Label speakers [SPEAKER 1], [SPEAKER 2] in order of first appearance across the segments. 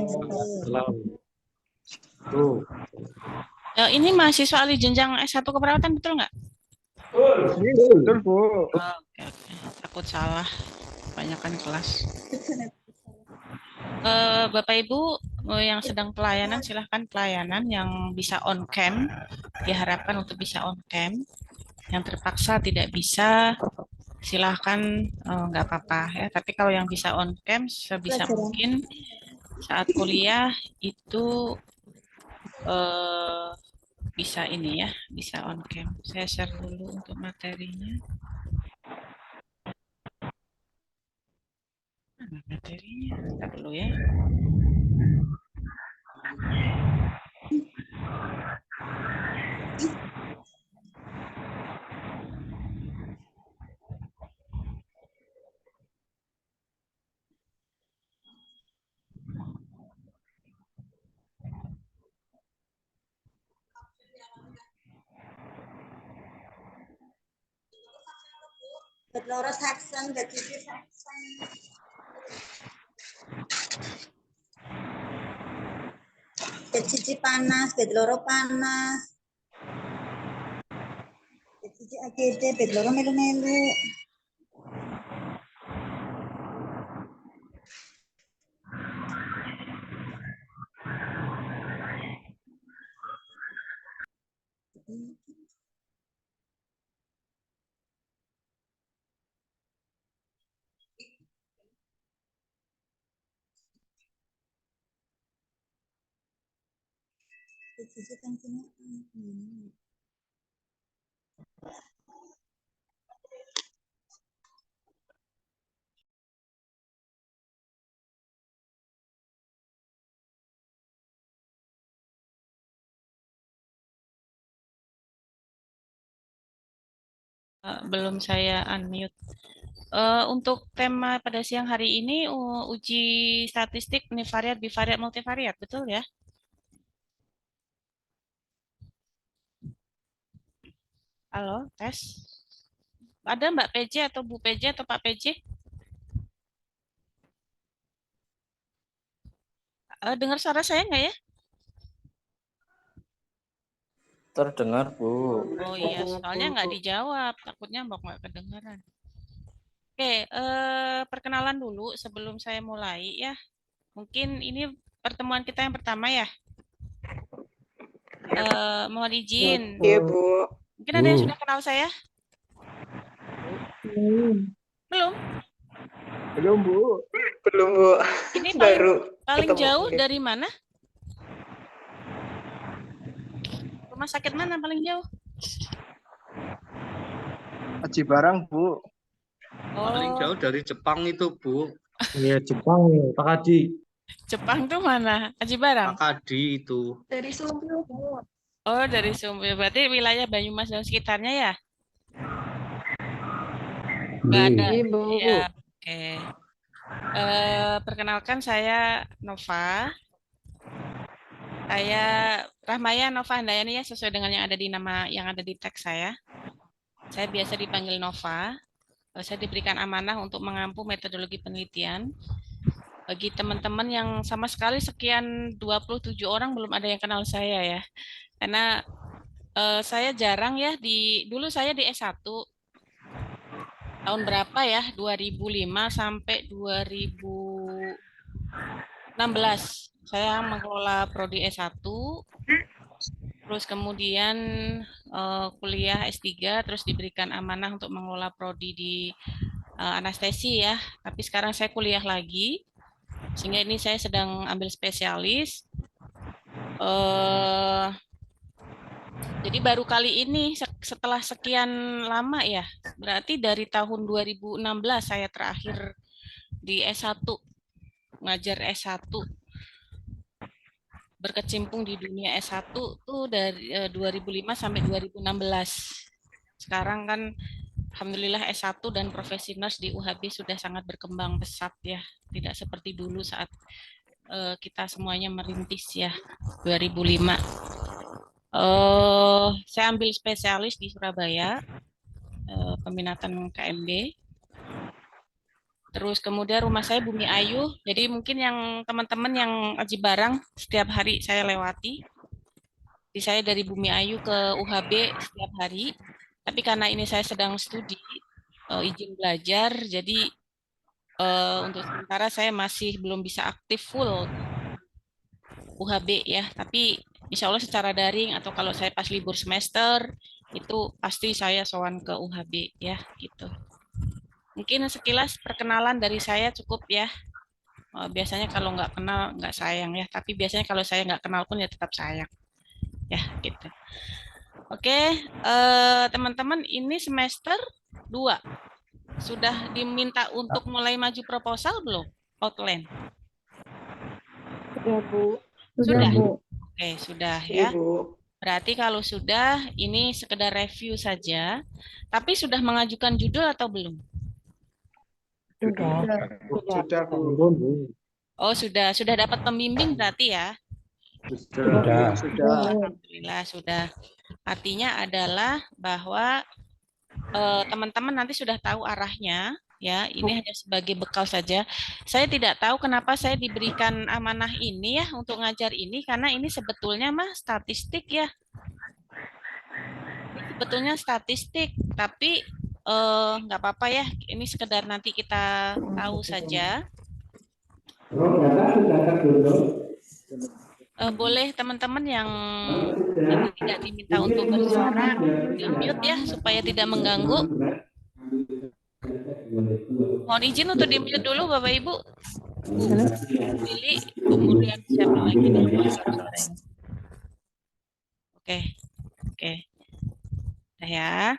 [SPEAKER 1] Salam. Tuh.
[SPEAKER 2] Ini mahasiswa ahli jenjang S1 keperawatan, betul nggak?
[SPEAKER 3] Betul, Bu.
[SPEAKER 2] Oke. Takut salah. Kebanyakan kelas. Bapak Ibu yang sedang pelayanan, silahkan pelayanan yang bisa on cam, diharapkan untuk bisa on cam. Yang terpaksa tidak bisa, silahkan nggak apa-apa ya. Tapi kalau yang bisa on cam, sebisa mungkin saat kuliah itu bisa ini ya, bisa on cam. Saya share dulu untuk materinya. Mana materinya? Ntar dulu ya.
[SPEAKER 4] Loro Saxon, cici panas, bed loro panas. Cici AGD, bed loro melu-melu. Cici kancingnya.
[SPEAKER 2] Belum saya unmute. Untuk tema pada siang hari ini uji statistik univariat, bivariat, multivariat, betul ya? Halo, tes. Ada Mbak PJ atau Bu PJ atau Pak PJ? Dengar suara saya nggak ya?
[SPEAKER 5] Terdengar, Bu.
[SPEAKER 2] Oh iya, soalnya nggak dijawab. Takutnya Mbak nggak kedengaran. Oke, perkenalan dulu sebelum saya mulai ya. Mungkin ini pertemuan kita yang pertama ya. Mohon izin.
[SPEAKER 3] Iya, Bu.
[SPEAKER 2] Mungkin ada yang sudah kenal saya? Belum?
[SPEAKER 3] Belum, Bu. Belum, Bu.
[SPEAKER 2] Ini
[SPEAKER 3] Baru
[SPEAKER 2] paling
[SPEAKER 3] ketemu.
[SPEAKER 2] jauh dari mana? Rumah sakit mana paling jauh?
[SPEAKER 3] Aji Barang, Bu.
[SPEAKER 1] Paling
[SPEAKER 2] Oh,
[SPEAKER 1] jauh dari Jepang itu, Bu.
[SPEAKER 5] Iya, Jepang, Pak Haji.
[SPEAKER 2] Jepang tuh mana? Aji Barang.
[SPEAKER 1] Pakadi itu.
[SPEAKER 4] Dari Sumber, Bu.
[SPEAKER 2] Oh, dari Sumber. Berarti wilayah Banyumas dan sekitarnya ya? Nggak ada.
[SPEAKER 3] Ibu.
[SPEAKER 2] Ya, oke. Perkenalkan saya Nova. Saya Rahmaya Nova Handayani ya, sesuai dengan yang ada di nama yang ada di teks saya. Saya biasa dipanggil Nova. Saya diberikan amanah untuk mengampu metodologi penelitian. Bagi teman-teman yang sama sekali sekian 27 orang belum ada yang kenal saya ya. Karena saya jarang ya dulu saya di S1 tahun berapa ya? 2005 sampai 2016. Saya mengelola prodi S1, terus kemudian kuliah S3, terus diberikan amanah untuk mengelola prodi di anestesi ya. Tapi sekarang saya kuliah lagi, sehingga ini saya sedang ambil spesialis. Jadi baru kali ini setelah sekian lama ya, berarti dari tahun 2016 saya terakhir di S1, ngajar S1. Berkecimpung di dunia S1 tuh dari 2005 sampai 2016. Sekarang kan alhamdulillah S1 dan profesi nurse di UHB sudah sangat berkembang pesat ya. Tidak seperti dulu saat kita semuanya merintis ya 2005. Saya ambil spesialis di Surabaya, peminatan KMB. Terus kemudian rumah saya Bumi Ayu. Jadi mungkin yang teman-teman yang Aji Barang setiap hari saya lewati. Jadi saya dari Bumi Ayu ke UHB setiap hari. Tapi karena ini saya sedang studi, izin belajar, jadi untuk sementara saya masih belum bisa aktif full UHB ya. Tapi insya Allah secara daring atau kalau saya pas libur semester itu pasti saya sowan ke UHB ya gitu. Mungkin sekilas perkenalan dari saya cukup ya. Biasanya kalau nggak kenal nggak sayang ya. Tapi biasanya kalau saya nggak kenal pun ya tetap sayang ya gitu. Oke, teman-teman ini semester 2 sudah diminta untuk mulai maju proposal belum? Outline.
[SPEAKER 6] Sudah, Bu.
[SPEAKER 2] Sudah.
[SPEAKER 6] Bu.
[SPEAKER 2] Oke, sudah ya. Berarti kalau sudah, ini sekedar review saja. Tapi sudah mengajukan judul atau belum?
[SPEAKER 6] Sudah.
[SPEAKER 3] Sudah, Bu.
[SPEAKER 5] Belum, Bu.
[SPEAKER 2] Oh, sudah. Sudah dapat pembimbing berarti ya?
[SPEAKER 3] Sudah.
[SPEAKER 2] Alhamdulillah sudah. Artinya adalah bahwa teman-teman nanti sudah tahu arahnya. Ya, ini hanya sebagai bekal saja. Saya tidak tahu kenapa saya diberikan amanah ini ya untuk ngajar ini karena ini sebetulnya mah statistik ya. Sebetulnya statistik, tapi nggak apa-apa ya. Ini sekedar nanti kita tahu saja. Boleh teman-teman yang nanti tidak diminta untuk bersuara di-mute ya supaya tidak mengganggu. Mohon izin untuk di-mute dulu Bapak Ibu. Lili, kemudian siapa lagi nih? Oke. Udah ya.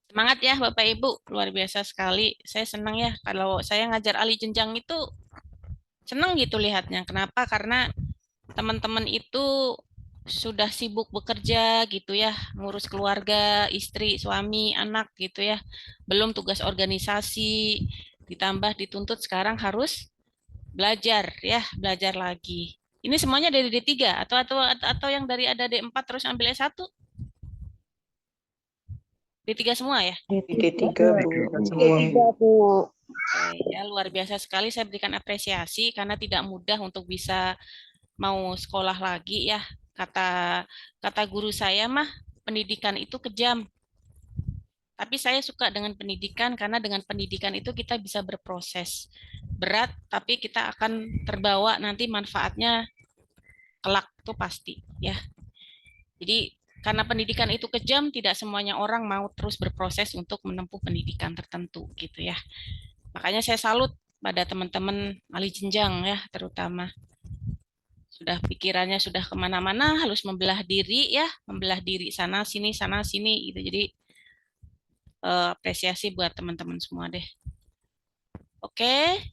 [SPEAKER 2] Semangat ya Bapak Ibu, luar biasa sekali. Saya senang ya kalau saya ngajar ahli jenjang itu senang gitu lihatnya. Kenapa? Karena teman-teman itu sudah sibuk bekerja gitu ya, ngurus keluarga, istri, suami, anak gitu ya. Belum tugas organisasi, ditambah dituntut sekarang harus belajar ya, belajar lagi. Ini semuanya dari D3 atau yang dari ada D4 terus ambil S1? D3 semua ya?
[SPEAKER 6] D3, Bu.
[SPEAKER 3] Semua.
[SPEAKER 6] Bu.
[SPEAKER 2] Oke, ya luar biasa sekali saya berikan apresiasi karena tidak mudah untuk bisa mau sekolah lagi ya. Kata guru saya mah pendidikan itu kejam. Tapi saya suka dengan pendidikan karena dengan pendidikan itu kita bisa berproses. Berat tapi kita akan terbawa nanti manfaatnya kelak itu pasti ya. Jadi karena pendidikan itu kejam, tidak semuanya orang mau terus berproses untuk menempuh pendidikan tertentu gitu ya. Makanya saya salut pada teman-teman ahli jenjang ya terutama. Sudah pikirannya sudah kemana-mana, harus membelah diri ya, membelah diri sana sini gitu. Jadi apresiasi buat teman-teman semua deh. Oke,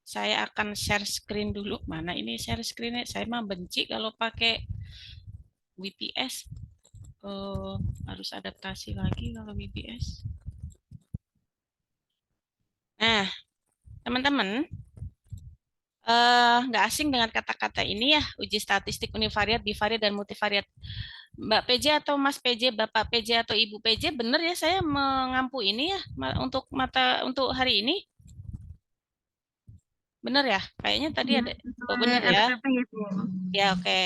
[SPEAKER 2] saya akan share screen dulu. Mana ini share screen-nya? Saya mah benci kalau pakai WPS. Harus adaptasi lagi kalau WPS. Nah, teman-teman, nggak asing dengan kata-kata ini ya, uji statistik univariat, bivariat, dan multivariat. Mbak PJ atau Mas PJ, Bapak PJ atau Ibu PJ, benar ya saya mengampu ini ya untuk untuk hari ini? Benar ya? Kayaknya tadi ada. Oh, benar ya? Ya, oke.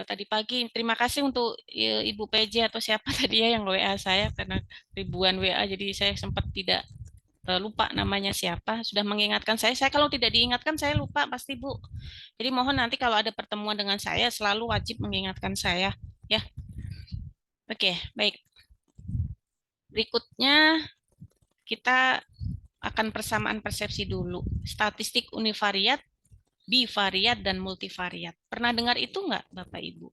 [SPEAKER 2] Tadi pagi, terima kasih untuk Ibu PJ atau siapa tadi ya yang WA saya, karena ribuan WA, jadi saya sempat tidak lupa namanya siapa, sudah mengingatkan saya. Saya kalau tidak diingatkan, saya lupa pasti Bu. Jadi mohon nanti kalau ada pertemuan dengan saya, selalu wajib mengingatkan saya. Ya, oke, baik. Berikutnya, kita akan persamaan persepsi dulu. Statistik univariat, bivariat, dan multivariat. Pernah dengar itu nggak, Bapak Ibu?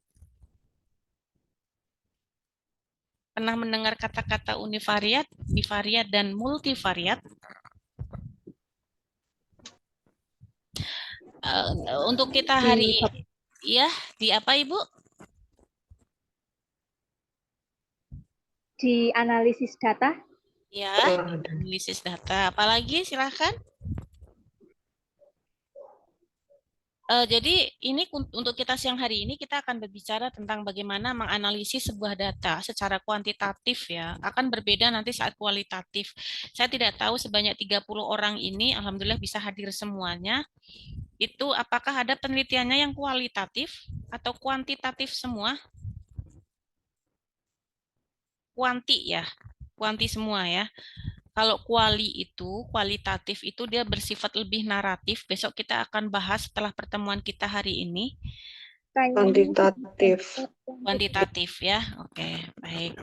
[SPEAKER 2] Pernah mendengar kata-kata univariat, bivariat, dan multivariat? Untuk kita hari ya, di apa Ibu?
[SPEAKER 6] Di analisis data.
[SPEAKER 2] Ya, analisis data. Apalagi silahkan. Jadi ini untuk kita siang hari ini kita akan berbicara tentang bagaimana menganalisis sebuah data secara kuantitatif ya. Akan berbeda nanti saat kualitatif. Saya tidak tahu sebanyak 30 orang ini alhamdulillah bisa hadir semuanya. Itu apakah ada penelitiannya yang kualitatif atau kuantitatif semua? Kuanti ya. Kuanti semua ya. Kalau kualitatif itu dia bersifat lebih naratif. Besok kita akan bahas setelah pertemuan kita hari ini.
[SPEAKER 6] Kuantitatif.
[SPEAKER 2] Kuantitatif ya. Oke, baik.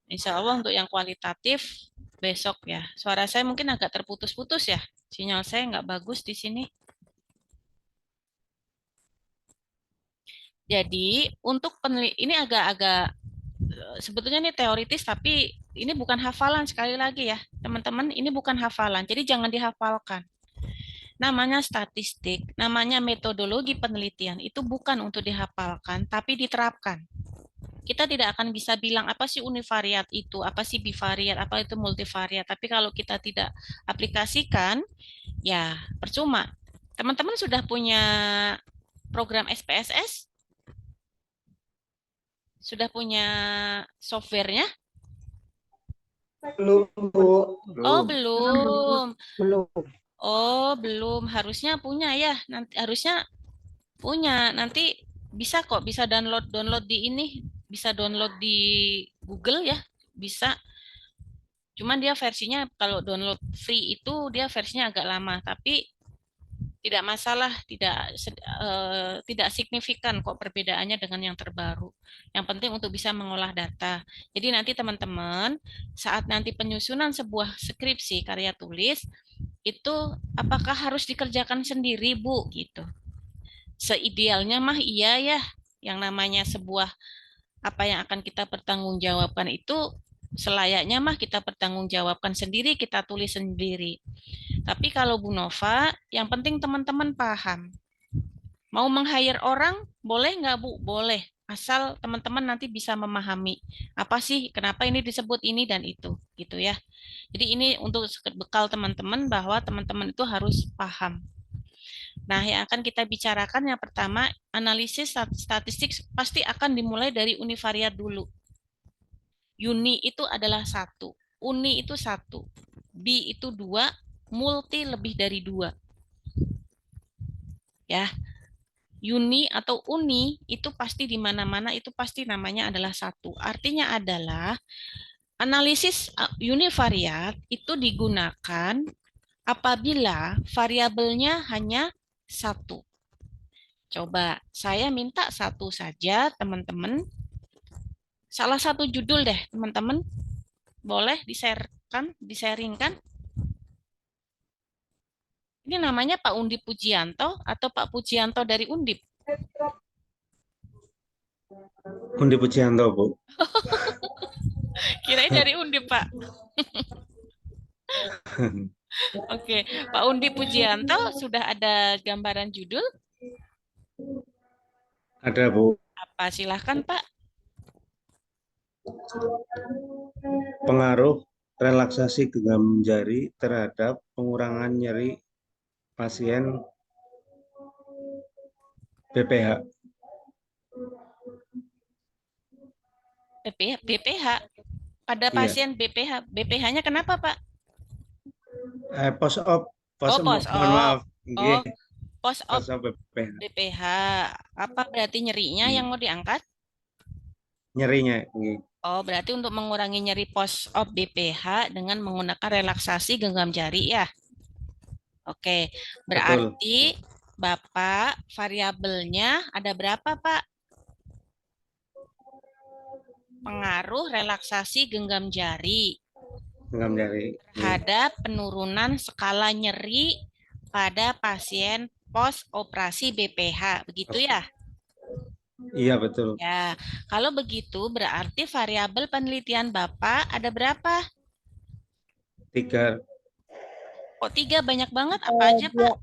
[SPEAKER 2] Insya Allah untuk yang kualitatif besok ya. Suara saya mungkin agak terputus-putus ya. Sinyal saya nggak bagus di sini. Jadi untuk ini agak-agak sebetulnya ini teoritis tapi ini bukan hafalan sekali lagi ya. Teman-teman, ini bukan hafalan. Jadi jangan dihafalkan. Namanya statistik, namanya metodologi penelitian itu bukan untuk dihafalkan tapi diterapkan. Kita tidak akan bisa bilang apa sih univariat itu, apa sih bivariat, apa itu multivariat. Tapi kalau kita tidak aplikasikan, ya percuma. Teman-teman sudah punya program SPSS? Sudah punya softwarenya?
[SPEAKER 6] Belum, Bu.
[SPEAKER 2] Oh, belum.
[SPEAKER 6] Belum.
[SPEAKER 2] Oh, belum. Harusnya punya ya. Nanti harusnya punya. Nanti bisa kok, bisa download di ini, bisa download di Google ya. Bisa. Cuman dia versinya kalau download free itu dia versinya agak lama, tapi tidak masalah, tidak signifikan kok perbedaannya dengan yang terbaru. Yang penting untuk bisa mengolah data. Jadi nanti teman-teman saat nanti penyusunan sebuah skripsi karya tulis itu apakah harus dikerjakan sendiri, Bu? Gitu. Seidealnya mah iya ya, yang namanya sebuah apa yang akan kita pertanggungjawabkan itu selayaknya mah kita pertanggungjawabkan sendiri, kita tulis sendiri. Tapi kalau Bu Nova, yang penting teman-teman paham. Mau meng-hire orang, boleh nggak Bu? Boleh. Asal teman-teman nanti bisa memahami apa sih, kenapa ini disebut ini dan itu, gitu ya. Jadi ini untuk bekal teman-teman bahwa teman-teman itu harus paham. Nah, yang akan kita bicarakan yang pertama, analisis statistik pasti akan dimulai dari univariat dulu. Uni itu adalah satu, uni itu satu, bi itu dua, multi lebih dari dua. Ya, uni atau uni itu pasti di mana-mana itu pasti namanya adalah satu. Artinya adalah analisis univariat itu digunakan apabila variabelnya hanya satu. Coba saya minta satu saja teman-teman. Salah satu judul deh teman-teman. Boleh disaringkan. Ini namanya Pak Undip Pujianto atau Pak Pujianto dari Undip?
[SPEAKER 1] Undip Pujianto, Bu.
[SPEAKER 2] Kirain dari Undip, Pak. Oke, Pak Undip Pujianto sudah ada gambaran judul?
[SPEAKER 1] Ada, Bu.
[SPEAKER 2] Apa? Silahkan, Pak.
[SPEAKER 1] Pengaruh relaksasi genggam jari terhadap pengurangan nyeri pasien BPH.
[SPEAKER 2] BPH. Pada
[SPEAKER 1] Iya.
[SPEAKER 2] pasien BPH. BPH-nya kenapa, Pak?
[SPEAKER 1] Post-op.
[SPEAKER 2] Post-op.
[SPEAKER 1] Mohon maaf.
[SPEAKER 2] Oh,
[SPEAKER 1] Nggih.
[SPEAKER 2] post-op
[SPEAKER 1] Post-op BPH.
[SPEAKER 2] BPH. Apa berarti nyerinya yang mau diangkat?
[SPEAKER 1] Nyerinya. Nggih.
[SPEAKER 2] Oh, berarti untuk mengurangi nyeri post-op BPH dengan menggunakan relaksasi genggam jari ya. Oke, berarti Bapak variabelnya ada berapa, Pak? Pengaruh relaksasi genggam jari
[SPEAKER 1] Genggam jari.
[SPEAKER 2] terhadap penurunan skala nyeri pada pasien post operasi BPH, begitu ya?
[SPEAKER 1] Iya, betul.
[SPEAKER 2] Ya, kalau begitu berarti variabel penelitian Bapak ada berapa?
[SPEAKER 1] 3.
[SPEAKER 2] Kok 3 banyak banget? Apa aja, Pak?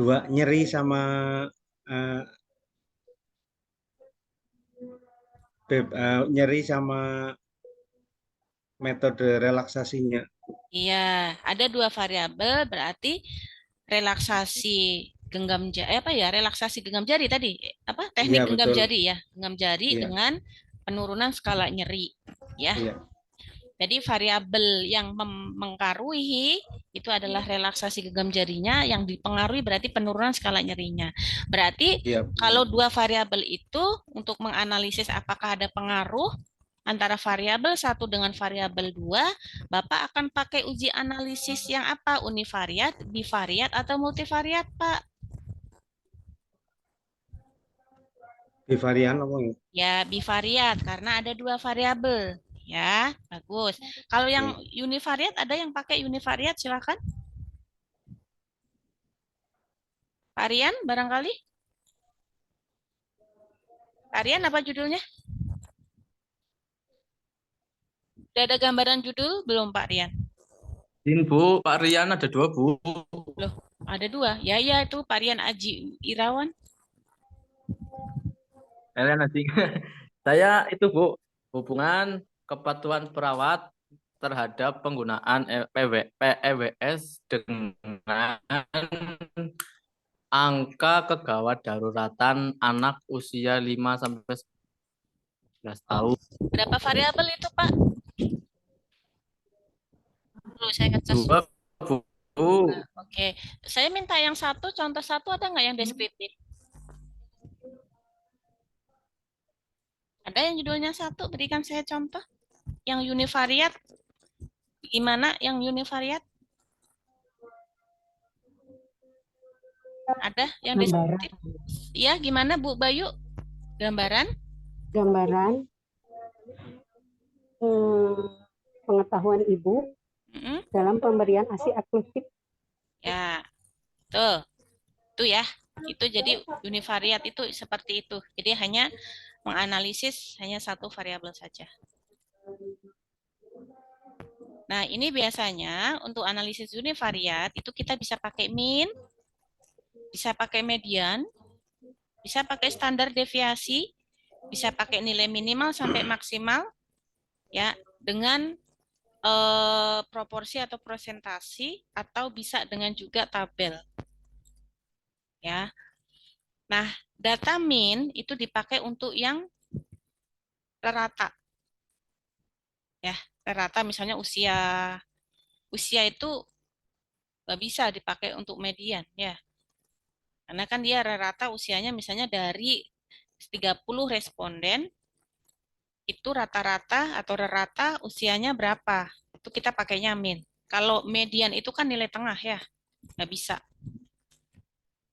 [SPEAKER 1] 2 nyeri sama nyeri sama metode relaksasinya.
[SPEAKER 2] Iya, ada dua variabel berarti relaksasi genggam jari apa ya? Relaksasi genggam jari tadi. Apa?
[SPEAKER 1] Iya,
[SPEAKER 2] Teknik genggam
[SPEAKER 1] betul.
[SPEAKER 2] jari ya. Genggam jari
[SPEAKER 1] Iya,
[SPEAKER 2] dengan penurunan skala nyeri ya.
[SPEAKER 1] iya.
[SPEAKER 2] Jadi variabel yang mempengaruhi itu adalah relaksasi genggam jarinya, yang dipengaruhi berarti penurunan skala nyerinya. Berarti
[SPEAKER 1] Iya.
[SPEAKER 2] kalau dua variabel itu untuk menganalisis apakah ada pengaruh antara variabel satu dengan variabel dua, Bapak akan pakai uji analisis yang apa? Univariat, bivariat, atau multivariat, Pak?
[SPEAKER 1] Bivarian apa ini?
[SPEAKER 2] Ya, bivariat karena ada dua variabel. Ya, bagus. Kalau yang
[SPEAKER 1] Oke.
[SPEAKER 2] univariat ada yang pakai univariat, silakan. Varian barangkali? Varian apa judulnya? Udah ada gambaran judul belum, Pak Rian?
[SPEAKER 5] Bu, Pak Rian ada 2, Bu.
[SPEAKER 2] Loh, ada dua. Ya, ya itu Pak Rian Aji Irawan.
[SPEAKER 5] Kalian nanti. Saya itu, Bu, hubungan kepatuhan perawat terhadap penggunaan PEWS dengan angka kegawat daruratan anak usia 5 sampai 11
[SPEAKER 2] Oh,
[SPEAKER 5] tahun.
[SPEAKER 2] berapa variabel itu, Pak? Dulu saya ngecas.
[SPEAKER 5] 2, Bu.
[SPEAKER 2] Oke, saya minta yang satu, contoh satu ada nggak yang deskriptif? Ada yang judulnya satu, berikan saya contoh. Yang univariat, gimana yang univariat? Ada yang
[SPEAKER 7] Gambaran.
[SPEAKER 2] deskriptif? Ya, gimana Bu Bayu? Gambaran?
[SPEAKER 7] Gambaran pengetahuan ibu
[SPEAKER 2] Mm-mm.
[SPEAKER 7] dalam pemberian ASI eksklusif.
[SPEAKER 2] Ya, tuh. Itu ya. Itu jadi univariat itu seperti itu. Jadi hanya menganalisis hanya satu variabel saja. Nah, ini biasanya untuk analisis univariat itu kita bisa pakai mean, bisa pakai median, bisa pakai standar deviasi, bisa pakai nilai minimal sampai maksimal, ya, dengan proporsi atau presentasi, atau bisa dengan juga tabel, ya. Nah, data mean itu dipakai untuk yang rata, ya, rata misalnya usia itu nggak bisa dipakai untuk median, ya, karena kan dia rata usianya misalnya dari 30 responden itu rata-rata atau rata usianya berapa, itu kita pakainya min. Kalau median itu kan nilai tengah ya, nggak bisa.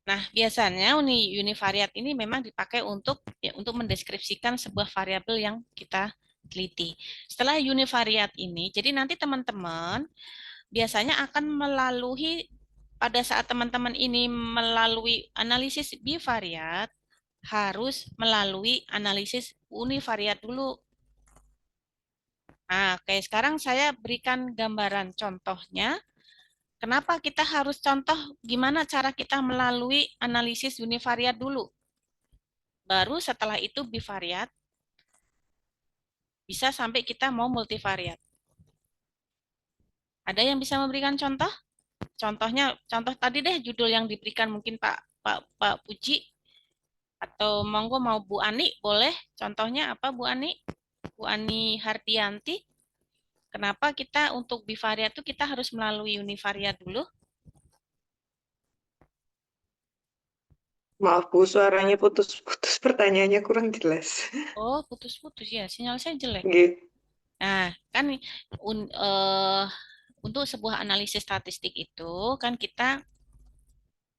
[SPEAKER 2] Nah, biasanya univariat ini memang dipakai untuk untuk mendeskripsikan sebuah variabel yang kita teliti. Setelah univariat ini, jadi nanti teman-teman biasanya akan melalui, pada saat teman-teman ini melalui analisis bivariat, harus melalui analisis univariat dulu. Nah, oke, sekarang saya berikan gambaran contohnya. Kenapa kita harus contoh gimana cara kita melalui analisis univariat dulu? Baru setelah itu bivariat, bisa sampai kita mau multivariat. Ada yang bisa memberikan contoh? Contohnya, contoh tadi deh judul yang diberikan mungkin Pak Puji, atau monggo mau Bu Ani, boleh contohnya apa Bu Ani? Bu Ani Hardianti. Kenapa kita untuk bivariat itu kita harus melalui univariat dulu?
[SPEAKER 3] Maaf Bu, suaranya putus-putus, pertanyaannya kurang jelas.
[SPEAKER 2] Oh, putus-putus ya, sinyal saya jelek.
[SPEAKER 3] Gitu.
[SPEAKER 2] Nah, kan untuk sebuah analisis statistik itu kan kita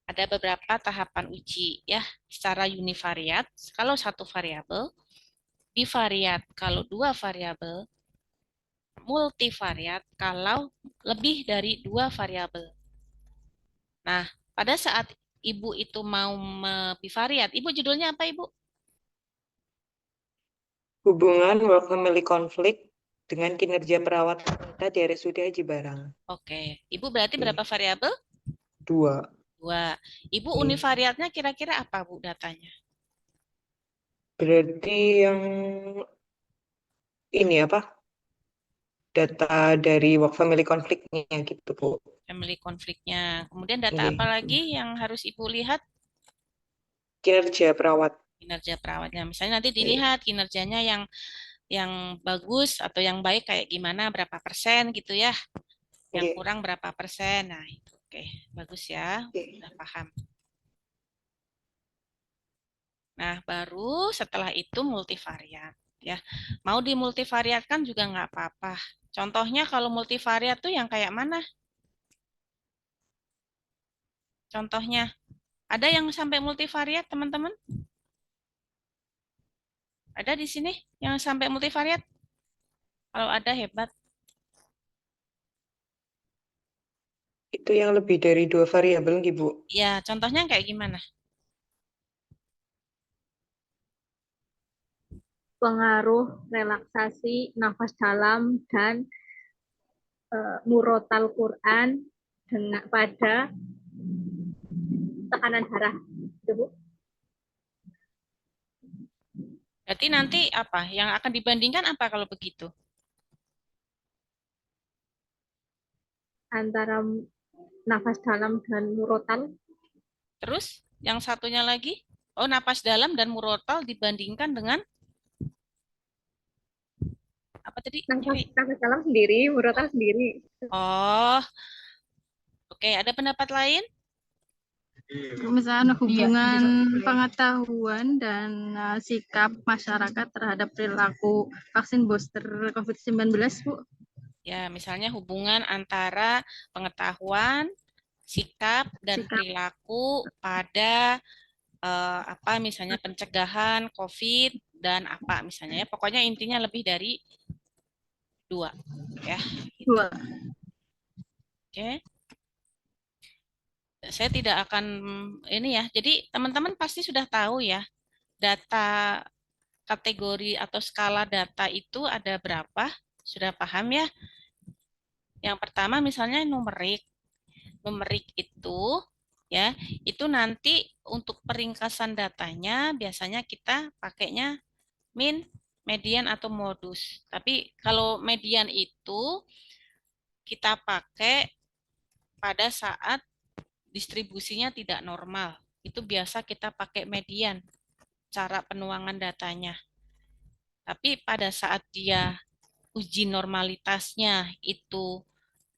[SPEAKER 2] ada beberapa tahapan uji ya, secara univariat kalau satu variabel, bivariat kalau dua variabel, multivariat kalau lebih dari dua variabel. Nah, pada saat Ibu itu mau bivariat, Ibu judulnya apa Ibu?
[SPEAKER 3] Hubungan work family conflict dengan kinerja perawat wanita di RSUD Haji Barang.
[SPEAKER 2] Oke, Ibu berarti berapa
[SPEAKER 3] Oke.
[SPEAKER 2] variabel?
[SPEAKER 3] 2.
[SPEAKER 2] Dua. Ibu
[SPEAKER 3] Oke.
[SPEAKER 2] univariatnya kira-kira apa Bu datanya?
[SPEAKER 3] Berarti yang ini apa? data dari work family conflict-nya gitu, Bu.
[SPEAKER 2] Family konfliknya. Kemudian data
[SPEAKER 3] Iya.
[SPEAKER 2] apa lagi yang harus Ibu lihat?
[SPEAKER 3] Kinerja perawat.
[SPEAKER 2] Kinerja perawatnya. Misalnya nanti
[SPEAKER 3] Iya.
[SPEAKER 2] dilihat kinerjanya yang bagus atau yang baik kayak gimana, berapa persen gitu ya. Yang
[SPEAKER 3] Iya.
[SPEAKER 2] kurang berapa persen. Nah, itu oke, bagus ya.
[SPEAKER 3] Iya.
[SPEAKER 2] Udah paham. Nah, baru setelah itu multivariat ya. Mau dimultivariatkan juga nggak apa-apa. Contohnya kalau multivariat tuh yang kayak mana? Contohnya, ada yang sampai multivariat, teman-teman? Ada di sini yang sampai multivariat? Kalau ada, hebat.
[SPEAKER 3] Itu yang lebih dari 2 variabel nih, Bu.
[SPEAKER 2] Ya, contohnya kayak gimana?
[SPEAKER 6] Pengaruh relaksasi nafas dalam dan murotal Quran dengan pada tekanan darah. Itu, Bu.
[SPEAKER 2] Berarti nanti apa? Yang akan dibandingkan apa kalau begitu?
[SPEAKER 6] Antara nafas dalam dan murotal.
[SPEAKER 2] Terus, yang satunya lagi? Oh, napas dalam dan murotal dibandingkan dengan apa tadi?
[SPEAKER 6] Nafas dalam sendiri, murotal sendiri.
[SPEAKER 2] Oh, oke. Ada pendapat lain?
[SPEAKER 8] Misalnya hubungan pengetahuan dan sikap masyarakat terhadap perilaku vaksin booster COVID-19, Bu.
[SPEAKER 2] Ya, misalnya hubungan antara pengetahuan, sikap, dan
[SPEAKER 8] Sikap.
[SPEAKER 2] perilaku pada apa misalnya pencegahan COVID dan apa misalnya ya. Pokoknya intinya lebih dari 2 ya. Gitu.
[SPEAKER 8] 2.
[SPEAKER 2] Oke. Saya tidak akan ini ya. Jadi teman-teman pasti sudah tahu ya data kategori atau skala data itu ada berapa? Sudah paham ya? Yang pertama misalnya numerik. Numerik itu ya, itu nanti untuk peringkasan datanya biasanya kita pakainya min, median atau modus. Tapi kalau median itu kita pakai pada saat distribusinya tidak normal. Itu biasa kita pakai median cara penuangan datanya. Tapi pada saat dia uji normalitasnya itu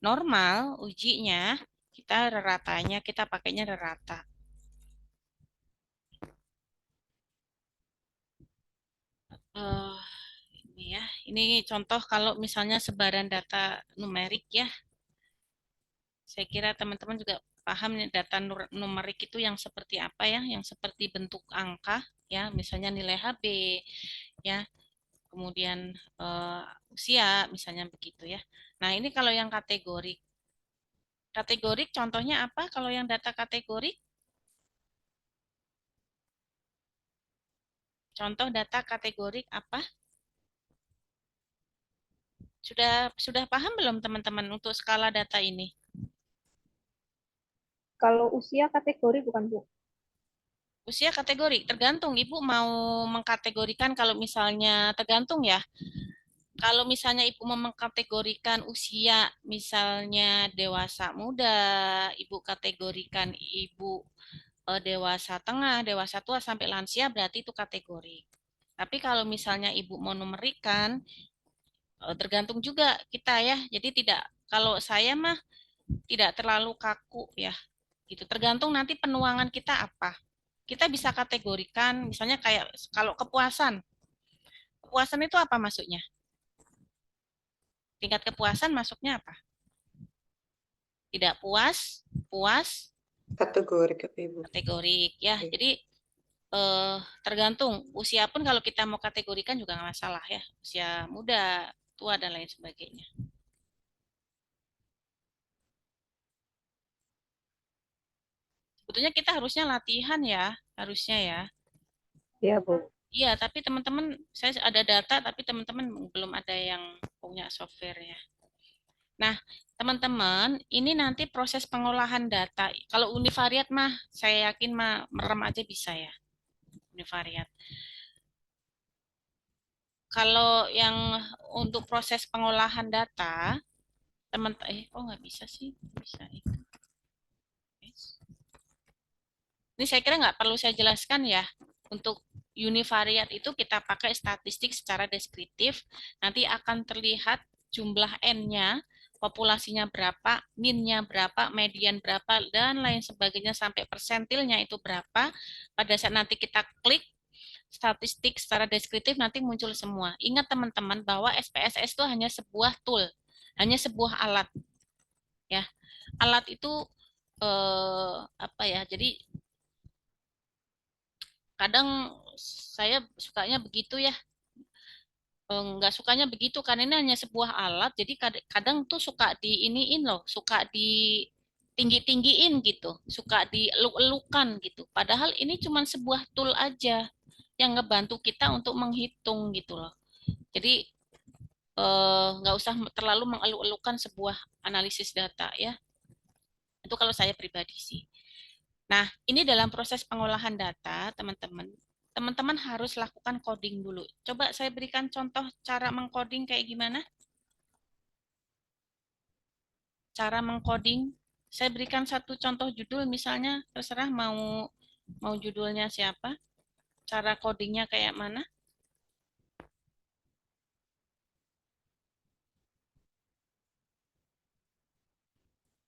[SPEAKER 2] normal, ujinya kita ratanya kita pakainya rata. Ini ya, ini contoh kalau misalnya sebaran data numerik ya. Saya kira teman-teman juga paham nih data numerik itu yang seperti apa ya, yang seperti bentuk angka ya, misalnya nilai HB ya, kemudian usia misalnya begitu ya. Nah, ini kalau yang kategorik. Kategorik contohnya apa kalau yang data kategorik? Contoh data kategorik apa? Sudah paham belum teman-teman untuk skala data ini?
[SPEAKER 6] Kalau usia kategori bukan, Bu?
[SPEAKER 2] Usia kategori, tergantung Ibu mau mengkategorikan kalau misalnya tergantung ya. Kalau misalnya Ibu mau mengkategorikan usia misalnya dewasa muda, Ibu kategorikan Ibu dewasa tengah, dewasa tua sampai lansia berarti itu kategori. Tapi kalau misalnya Ibu mau numerikan tergantung juga kita ya. Jadi tidak kalau saya mah tidak terlalu kaku ya. Gitu. Tergantung nanti penuangan kita apa. Kita bisa kategorikan misalnya kayak kalau kepuasan. Kepuasan itu apa maksudnya? Tingkat kepuasan masuknya apa? Tidak puas, puas,
[SPEAKER 3] Kategorik apa, Ibu?
[SPEAKER 2] kategorik ya. Jadi tergantung usia pun kalau kita mau kategorikan juga nggak masalah ya. Usia muda, tua dan lain sebagainya. Sebetulnya kita harusnya latihan ya, harusnya ya.
[SPEAKER 7] Iya, Bu.
[SPEAKER 2] Iya, tapi teman-teman, saya ada data, tapi teman-teman belum ada yang punya software-nya. Nah, teman-teman, ini nanti proses pengolahan data. Kalau univariat mah, saya yakin mah merem aja bisa ya, univariat. kalau yang untuk proses pengolahan data, oh nggak bisa sih, bisa itu. Ini saya kira nggak perlu saya jelaskan ya. Untuk univariat itu kita pakai statistik secara deskriptif. Nanti akan terlihat jumlah N-nya, populasinya berapa, min-nya berapa, median berapa, dan lain sebagainya sampai persentilnya itu berapa. Pada saat nanti kita klik statistik secara deskriptif nanti muncul semua. Ingat teman-teman bahwa SPSS itu hanya sebuah tool, hanya sebuah alat. Ya, alat itu apa ya? Jadi kadang saya sukanya begitu ya, nggak sukanya begitu karena ini hanya sebuah alat, jadi kadang tuh suka diiniin loh, suka di tinggi-tinggiin gitu, suka dieluk-elukan gitu. Padahal ini cuma sebuah tool aja yang ngebantu kita untuk menghitung gitu loh. Jadi nggak usah terlalu mengeluk-elukan sebuah analisis data ya. Itu kalau saya pribadi sih. Nah, ini dalam proses pengolahan data, teman-teman. Teman-teman harus lakukan coding dulu. Coba saya berikan contoh cara mengcoding kayak gimana. Cara mengcoding, saya berikan satu contoh judul misalnya, terserah mau judulnya siapa, cara codingnya kayak mana.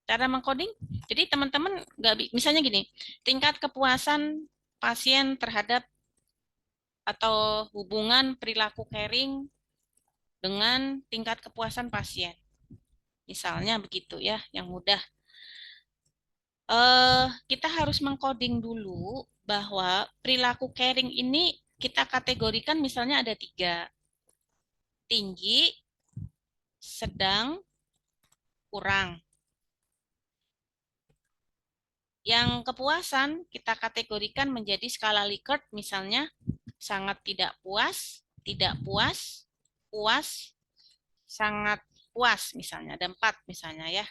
[SPEAKER 2] Cara mengcoding, jadi teman-teman nggak misalnya gini, tingkat kepuasan pasien terhadap atau hubungan perilaku caring dengan tingkat kepuasan pasien. Misalnya begitu ya, yang mudah. Kita harus mengcoding dulu bahwa perilaku caring ini kita kategorikan misalnya ada 3. Tinggi, sedang, kurang. Yang kepuasan kita kategorikan menjadi skala Likert misalnya sangat tidak puas, puas, sangat puas misalnya, ada 4 misalnya ya.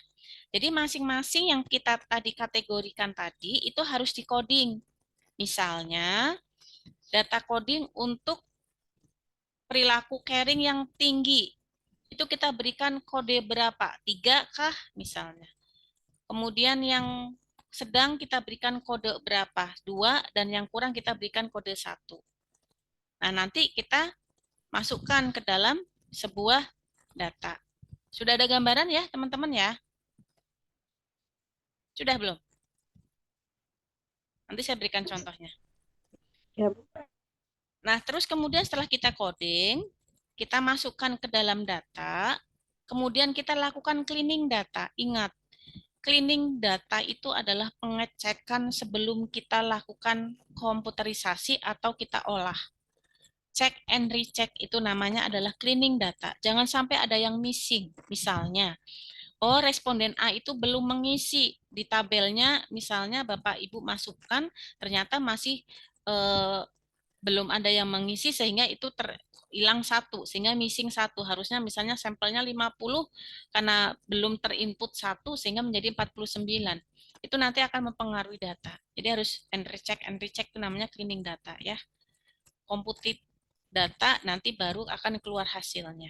[SPEAKER 2] Jadi masing-masing yang kita tadi kategorikan tadi itu harus di-coding. Misalnya data coding untuk perilaku caring yang tinggi. Itu kita berikan kode berapa? 3 kah misalnya. Kemudian yang sedang kita berikan kode berapa? 2 dan yang kurang kita berikan kode 1. Nah, nanti kita masukkan ke dalam sebuah data. Sudah ada gambaran ya, teman-teman ya? Sudah belum? Nanti saya berikan contohnya.
[SPEAKER 7] Ya, Bu.
[SPEAKER 2] Nah, terus kemudian setelah kita coding, kita masukkan ke dalam data, kemudian kita lakukan cleaning data. Ingat, cleaning data itu adalah pengecekan sebelum kita lakukan komputerisasi atau kita olah. Check and recheck itu namanya adalah cleaning data. Jangan sampai ada yang missing. Misalnya, oh responden A itu belum mengisi di tabelnya, misalnya Bapak Ibu masukkan, ternyata masih belum ada yang mengisi sehingga itu hilang 1, sehingga missing 1. Harusnya misalnya sampelnya 50 karena belum terinput 1 sehingga menjadi 49. Itu nanti akan mempengaruhi data. Jadi harus and recheck itu namanya cleaning data ya. Computed data nanti baru akan keluar hasilnya.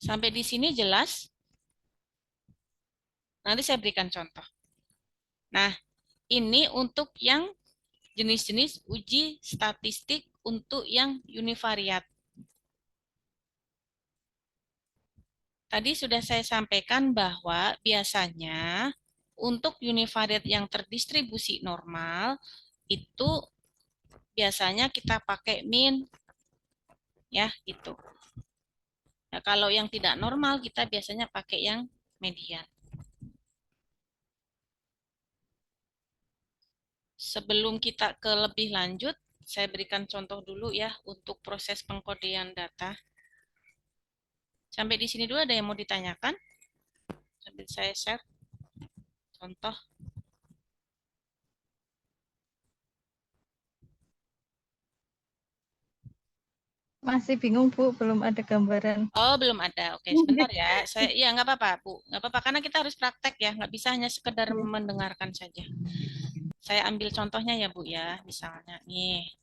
[SPEAKER 2] Sampai di sini jelas? Nanti saya berikan contoh. Nah, ini untuk yang jenis-jenis uji statistik untuk yang univariat. Tadi sudah saya sampaikan bahwa biasanya untuk univariat yang terdistribusi normal itu biasanya kita pakai min ya gitu. Nah, kalau yang tidak normal kita biasanya pakai yang median. Sebelum kita ke lebih lanjut, saya berikan contoh dulu ya untuk proses pengkodean data. Sampai di sini dulu ada yang mau ditanyakan? Sambil saya share contoh.
[SPEAKER 8] Masih bingung, Bu, belum ada gambaran.
[SPEAKER 2] Oh, belum ada. Oke, sebentar ya. Ya nggak apa-apa, Bu. Nggak apa-apa, karena kita harus praktek ya. Nggak bisa hanya sekedar mendengarkan saja. Saya ambil contohnya ya, Bu ya. Misalnya nih.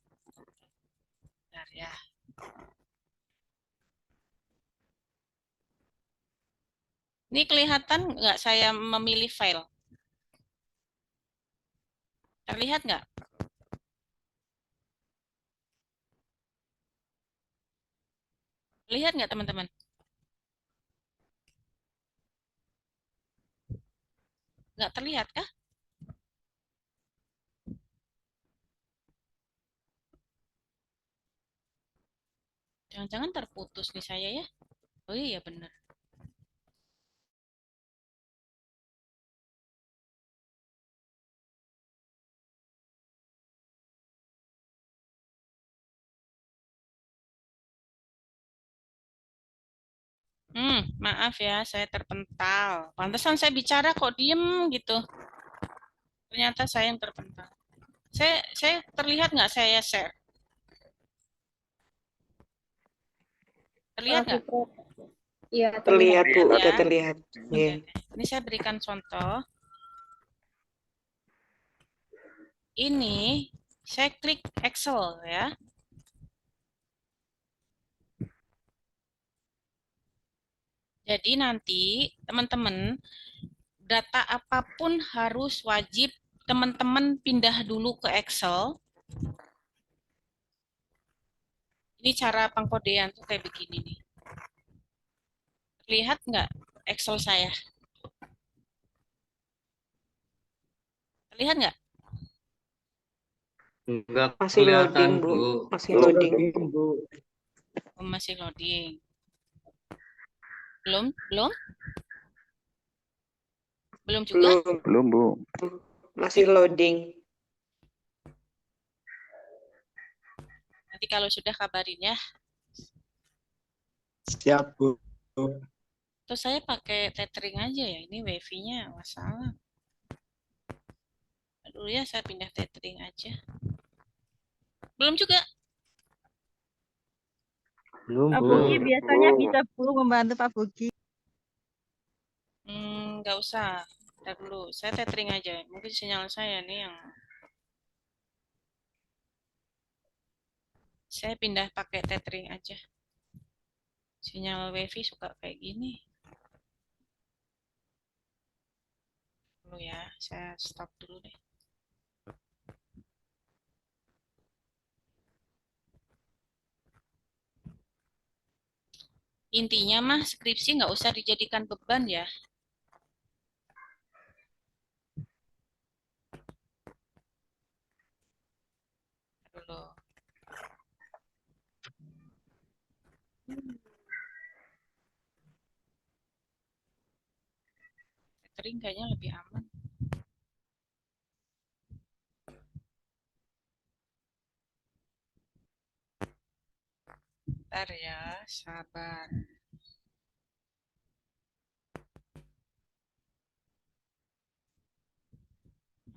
[SPEAKER 2] Bentar ya. Ini kelihatan nggak saya memilih file? Terlihat nggak? Lihat nggak teman-teman? Nggak terlihat kah? Jangan-jangan terputus nih saya ya. Oh iya benar. Maaf ya, saya terpental. Pantesan saya bicara kok diem gitu. Ternyata saya yang terpental. Saya terlihat nggak saya share? Terlihat nggak?
[SPEAKER 6] Iya,
[SPEAKER 3] Terlihat, Bu.
[SPEAKER 2] Ya.
[SPEAKER 3] Udah terlihat.
[SPEAKER 2] Oke,
[SPEAKER 3] Iya.
[SPEAKER 2] oke. Ini saya berikan contoh. Ini saya klik Excel ya. Jadi nanti teman-teman data apapun harus wajib teman-teman pindah dulu ke Excel. Ini cara pengkodean tuh kayak begini nih. Lihat nggak Excel saya? Terlihat nggak?
[SPEAKER 5] Enggak
[SPEAKER 3] Masih
[SPEAKER 5] kelihatan,
[SPEAKER 3] loading, Bu.
[SPEAKER 5] Bu.
[SPEAKER 3] Masih loading.
[SPEAKER 2] Oh, masih loading. Belum? Belum? Belum juga?
[SPEAKER 3] Belum, Bu. Masih loading.
[SPEAKER 2] Nanti kalau sudah kabarin ya.
[SPEAKER 1] Siap, Bu.
[SPEAKER 2] Terus saya pakai tethering aja ya. Ini wifi-nya masalah. Dulu ya saya pindah tethering aja. Belum juga.
[SPEAKER 5] Belum,
[SPEAKER 8] Pak
[SPEAKER 5] Bu.
[SPEAKER 8] Bogi biasanya bisa Bu membantu Pak Bogi.
[SPEAKER 2] Nggak usah. Ntar dulu. Saya tethering aja. Mungkin sinyal saya nih yang saya pindah pakai tethering aja. Sinyal wifi suka kayak gini. Dulu ya, saya stop dulu deh. Intinya mah skripsi nggak usah dijadikan beban ya. Dulu. Tethering kayaknya lebih aman. Bentar ya, sabar.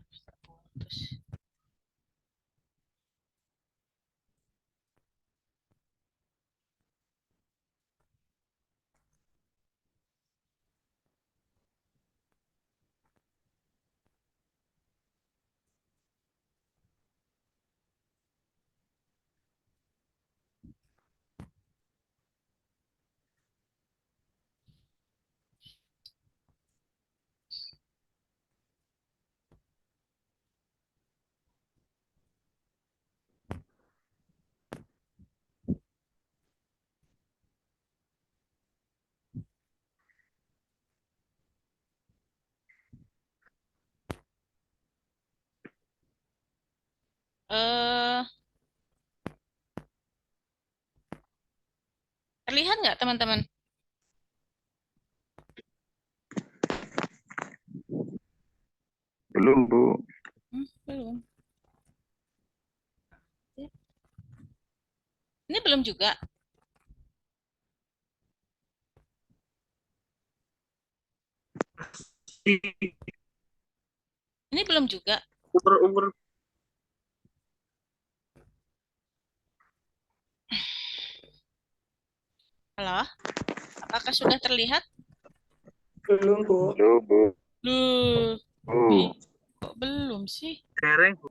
[SPEAKER 2] Terputus. Eh, terlihat nggak teman-teman?
[SPEAKER 3] Belum, Bu.
[SPEAKER 2] Belum. Ini belum juga. Ini belum juga.
[SPEAKER 3] Umur.
[SPEAKER 2] Halo? Apakah sudah terlihat?
[SPEAKER 3] Belum, Bu. Belum, Bu.
[SPEAKER 2] Loh, kok belum sih?
[SPEAKER 5] Sharing, Bu.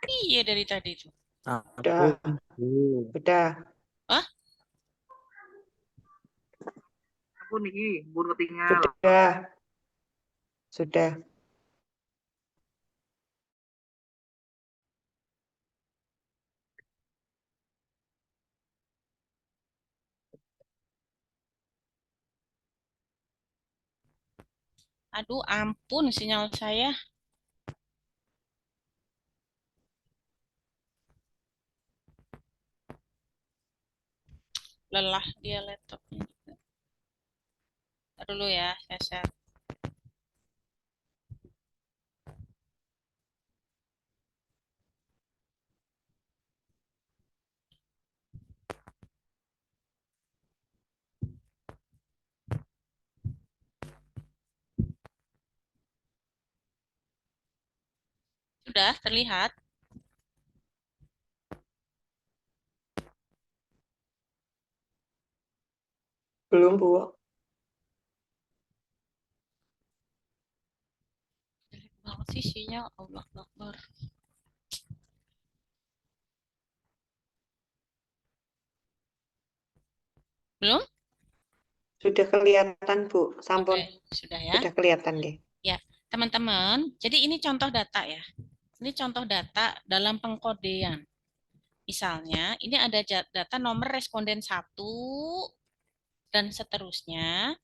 [SPEAKER 2] Iya dari tadi tuh.
[SPEAKER 3] Udah,
[SPEAKER 5] Ampun, Bu.
[SPEAKER 3] udah.
[SPEAKER 9] Ampun niki, pun ketinggal.
[SPEAKER 3] Sudah.
[SPEAKER 2] Aduh, ampun sinyal saya. Lelah dia laptopnya. Ntar dulu ya, saya share. Sudah terlihat?
[SPEAKER 3] Belum, Bu.
[SPEAKER 2] Jelek banget sih sinyal. Allah Akbar. Belum?
[SPEAKER 3] Sudah kelihatan, Bu. Sampun.
[SPEAKER 2] Oke, sudah ya.
[SPEAKER 3] Sudah kelihatan deh.
[SPEAKER 2] Ya, teman-teman. Jadi ini contoh data ya. Ini contoh data dalam pengkodean. Misalnya, ini ada data nomor responden 1 dan seterusnya.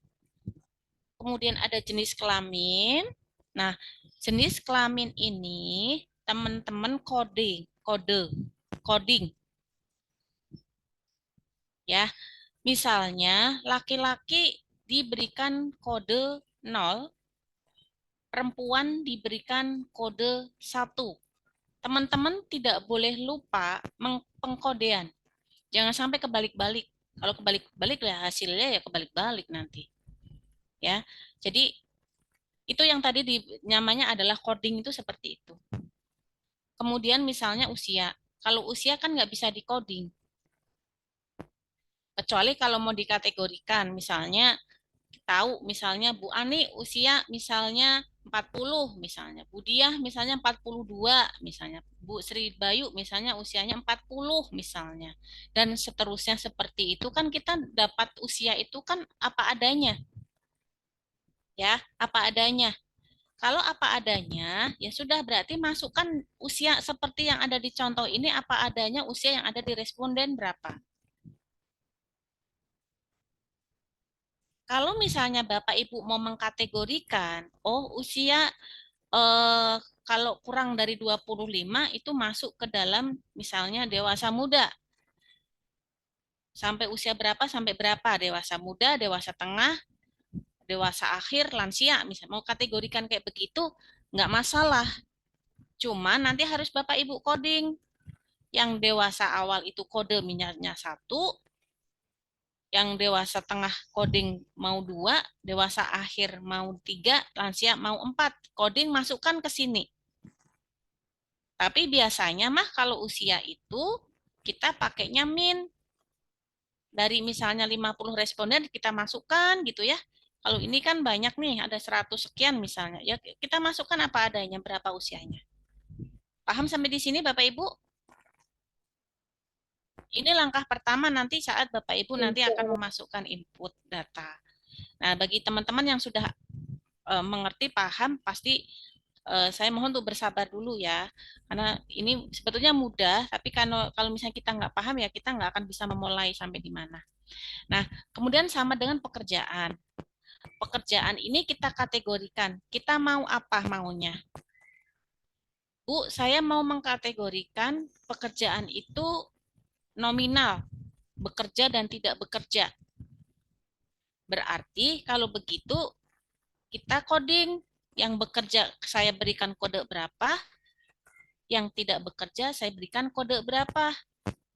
[SPEAKER 2] Kemudian ada jenis kelamin. Nah, jenis kelamin ini teman-teman coding. Ya, misalnya laki-laki diberikan kode 0, perempuan diberikan kode 1. Teman-teman tidak boleh lupa pengkodean. Jangan sampai kebalik-balik. Kalau kebalik-balik ya hasilnya ya kebalik-balik nanti. Ya. Jadi itu yang tadi namanya adalah coding itu seperti itu. Kemudian misalnya usia. Kalau usia kan nggak bisa di-coding. Kecuali kalau mau dikategorikan, misalnya tahu misalnya Bu Ani usia misalnya 40 misalnya, Bu Diah misalnya 42 misalnya, Bu Sri Bayu misalnya usianya 40 misalnya, dan seterusnya seperti itu kan kita dapat usia itu kan apa adanya. Ya, apa adanya. Kalau apa adanya, ya sudah berarti masukkan usia seperti yang ada di contoh ini apa adanya usia yang ada di responden berapa. Kalau misalnya Bapak Ibu mau mengkategorikan, oh usia kalau kurang dari 25 itu masuk ke dalam misalnya dewasa muda. Sampai usia berapa sampai berapa? Dewasa muda, dewasa tengah, dewasa akhir, lansia. Misalnya mau kategorikan kayak begitu, nggak masalah. Cuma nanti harus Bapak Ibu coding. Yang dewasa awal itu kode minyaknya 1, yang dewasa tengah coding mau 2, dewasa akhir mau 3, lansia mau 4. Coding masukkan ke sini. Tapi biasanya mah kalau usia itu kita pakainya min. Dari misalnya 50 responden kita masukkan gitu ya. Kalau ini kan banyak nih, ada 100 sekian misalnya. Ya kita masukkan apa adanya, berapa usianya. Paham sampai di sini Bapak Ibu? Ini langkah pertama nanti saat Bapak Ibu nanti akan memasukkan input data. Nah, bagi teman-teman yang sudah mengerti, paham, pasti saya mohon untuk bersabar dulu ya. Karena ini sebetulnya mudah, tapi kalau misalnya kita nggak paham ya kita nggak akan bisa memulai sampai di mana. Nah, kemudian sama dengan pekerjaan. Pekerjaan ini kita kategorikan. Kita mau apa maunya? Bu, saya mau mengkategorikan pekerjaan itu nominal, bekerja dan tidak bekerja. Berarti kalau begitu kita coding, yang bekerja saya berikan kode berapa, yang tidak bekerja saya berikan kode berapa.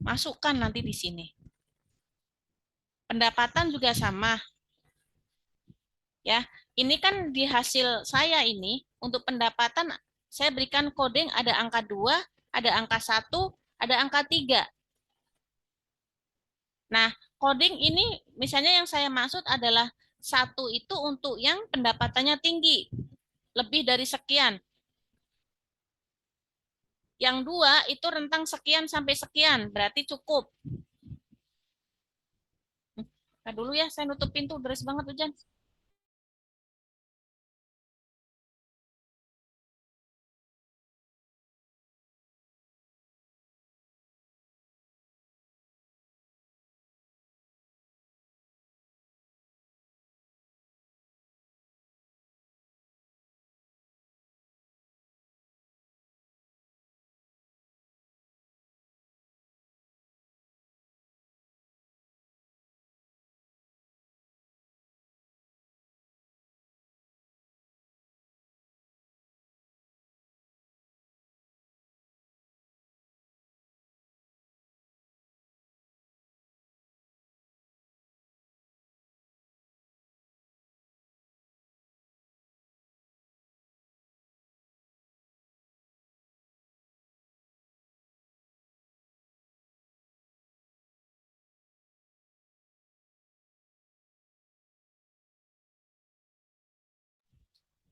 [SPEAKER 2] Masukkan nanti di sini. Pendapatan juga sama. Ya, ini kan di hasil saya ini untuk pendapatan saya berikan coding ada angka 2, ada angka 1, ada angka 3. Nah, coding ini misalnya yang saya maksud adalah 1 itu untuk yang pendapatannya tinggi, lebih dari sekian. Yang 2 itu rentang sekian sampai sekian, berarti cukup. Nah, dulu ya, saya nutup pintu, deras banget hujan.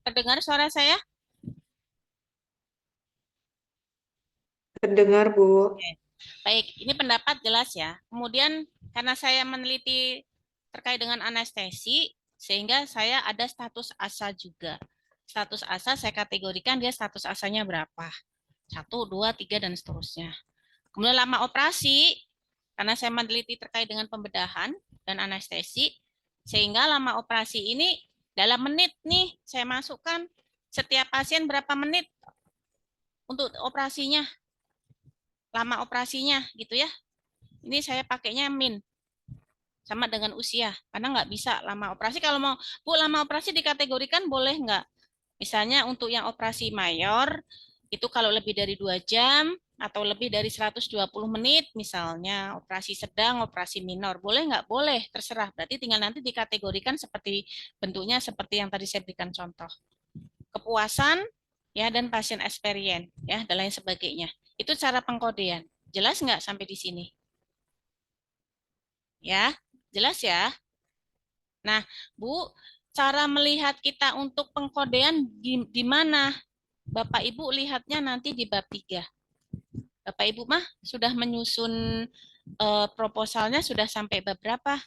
[SPEAKER 2] Terdengar suara saya?
[SPEAKER 3] Terdengar, Bu.
[SPEAKER 2] Baik, ini pendapat jelas ya. Kemudian karena saya meneliti terkait dengan anestesi, sehingga saya ada status asa juga. Status asa saya kategorikan dia status asanya berapa. 1, 2, 3, dan seterusnya. Kemudian lama operasi, karena saya meneliti terkait dengan pembedahan dan anestesi, sehingga lama operasi ini dalam menit nih saya masukkan setiap pasien berapa menit untuk operasinya, lama operasinya gitu ya. Ini saya pakainya min sama dengan usia karena nggak bisa lama operasi. Kalau mau Bu lama operasi dikategorikan boleh nggak? Misalnya untuk yang operasi mayor itu kalau lebih dari 2 jam atau lebih dari 120 menit misalnya, operasi sedang, operasi minor, boleh nggak? Boleh, terserah. Berarti tinggal nanti dikategorikan seperti bentuknya seperti yang tadi saya berikan contoh. Kepuasan ya dan pasien experience ya dan lain sebagainya. Itu cara pengkodean. Jelas nggak sampai di sini? Ya, jelas ya. Nah, Bu, cara melihat kita untuk pengkodean di mana? Bapak Ibu lihatnya nanti di bab 3. Bapak Ibu mah sudah menyusun proposalnya sudah sampai bab berapa?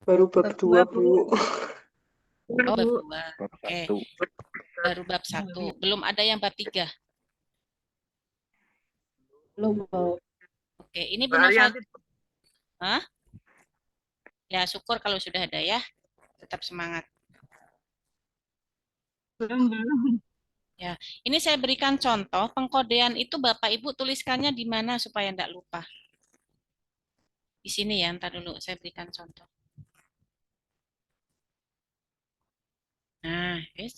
[SPEAKER 3] Baru bab 2, Bu.
[SPEAKER 2] Oh, bab 2. Oke. Baru bab 1. Belum ada yang bab 3.
[SPEAKER 7] Belum, Bu.
[SPEAKER 2] Oke, ini Bu Nova. Hah? Ya, syukur kalau sudah ada ya. Tetap semangat.
[SPEAKER 8] Belum.
[SPEAKER 2] Ya, ini saya berikan contoh pengkodean itu Bapak Ibu tuliskannya di mana supaya tidak lupa. Di sini ya, ntar dulu saya berikan contoh. Nah, oke,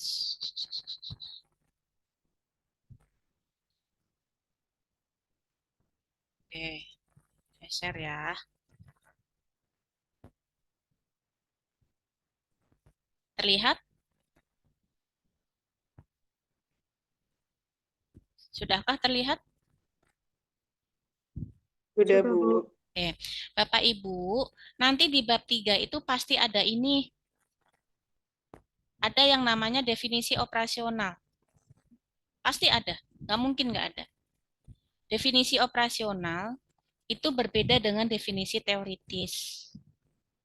[SPEAKER 2] saya share ya. Terlihat? Sudahkah terlihat?
[SPEAKER 3] Sudah, Bu.
[SPEAKER 2] Oke, Bapak Ibu, nanti di bab 3 itu pasti ada ini. Ada yang namanya definisi operasional. Pasti ada, nggak mungkin nggak ada. Definisi operasional itu berbeda dengan definisi teoritis.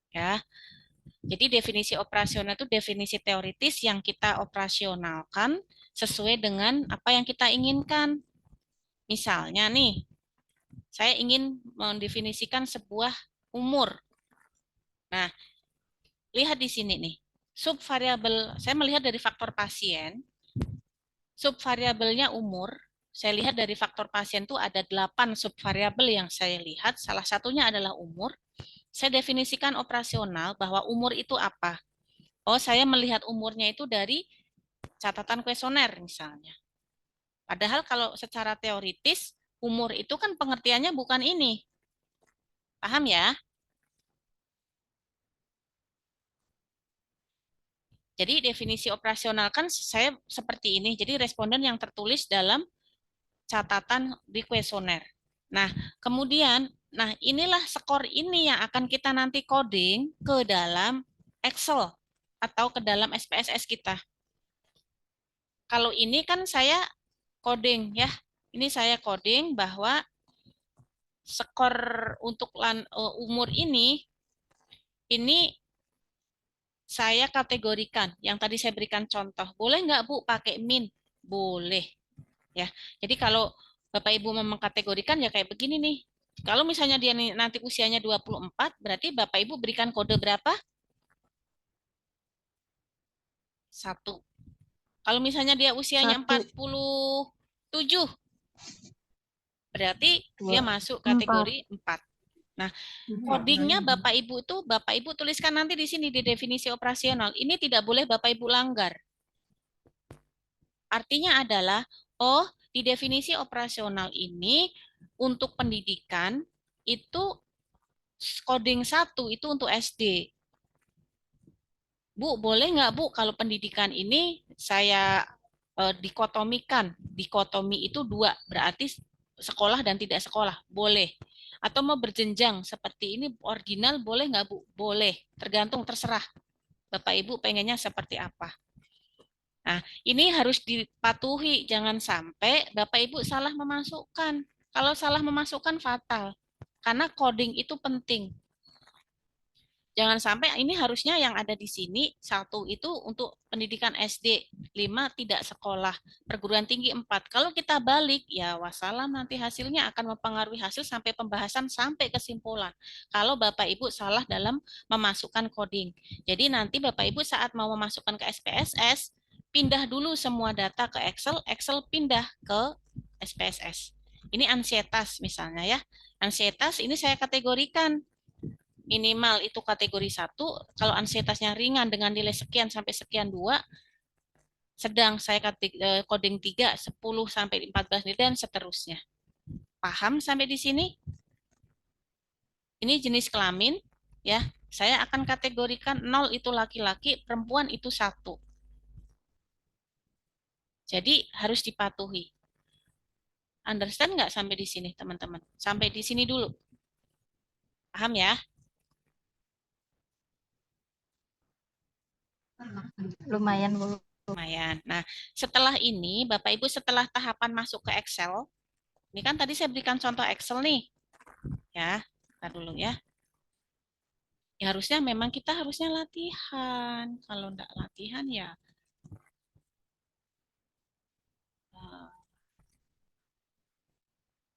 [SPEAKER 2] Ya, jadi definisi operasional itu definisi teoritis yang kita operasionalkan sesuai dengan apa yang kita inginkan. Misalnya nih, saya ingin mendefinisikan sebuah umur. Nah, lihat di sini nih. Subvariabel, saya melihat dari faktor pasien, subvariabelnya umur, saya lihat dari faktor pasien itu ada 8 subvariabel yang saya lihat, salah satunya adalah umur. Saya definisikan operasional bahwa umur itu apa. Oh, saya melihat umurnya itu dari catatan kuesioner misalnya. Padahal kalau secara teoritis, umur itu kan pengertiannya bukan ini. Paham ya? Jadi definisi operasional kan saya seperti ini. Jadi responden yang tertulis dalam catatan di kuesioner. Nah, kemudian, nah inilah skor ini yang akan kita nanti coding ke dalam Excel atau ke dalam SPSS kita. Kalau ini kan saya coding ya. Ini saya coding bahwa skor untuk umur ini saya kategorikan. Yang tadi saya berikan contoh. Boleh nggak Bu pakai min? Boleh. Ya. Jadi kalau Bapak Ibu memang kategorikan ya kayak begini nih. Kalau misalnya dia nanti usianya 24, berarti Bapak Ibu berikan kode berapa? 1. Kalau misalnya dia usianya 47, berarti dia masuk kategori 4. Nah, codingnya Bapak Ibu itu Bapak Ibu tuliskan nanti di sini di definisi operasional. Ini tidak boleh Bapak Ibu langgar. Artinya adalah, oh, di definisi operasional ini untuk pendidikan itu coding 1 itu untuk SD. Bu, boleh nggak Bu kalau pendidikan ini saya dikotomikan. Dikotomi itu 2, berarti sekolah dan tidak sekolah. Boleh. Atau mau berjenjang seperti ini original boleh nggak Bu? Boleh. Tergantung, terserah. Bapak Ibu pengennya seperti apa. Nah, ini harus dipatuhi. Jangan sampai Bapak Ibu salah memasukkan. Kalau salah memasukkan fatal. Karena coding itu penting. Jangan sampai ini harusnya yang ada di sini 1 itu untuk pendidikan SD, 5 tidak sekolah, perguruan tinggi 4. Kalau kita balik, ya wassalam nanti hasilnya akan mempengaruhi hasil sampai pembahasan sampai kesimpulan. Kalau Bapak Ibu salah dalam memasukkan coding. Jadi nanti Bapak Ibu saat mau memasukkan ke SPSS, pindah dulu semua data ke Excel, Excel pindah ke SPSS. Ini ansietas misalnya ya. Ansietas ini saya kategorikan. Minimal itu kategori 1, kalau ansietasnya ringan dengan nilai sekian sampai sekian 2, sedang saya coding 3, 10 sampai 14 nilai dan seterusnya. Paham sampai di sini? Ini jenis kelamin ya. Saya akan kategorikan 0 itu laki-laki, perempuan itu 1. Jadi harus dipatuhi. Understand nggak sampai di sini teman-teman? Sampai di sini dulu. Paham ya?
[SPEAKER 8] Lumayan, Bu.
[SPEAKER 2] Lumayan. Nah, setelah ini, Bapak Ibu setelah tahapan masuk ke Excel, ini kan tadi saya berikan contoh Excel nih. Ya, kita dulu ya. Ya harusnya memang kita harusnya latihan. Kalau enggak latihan ya.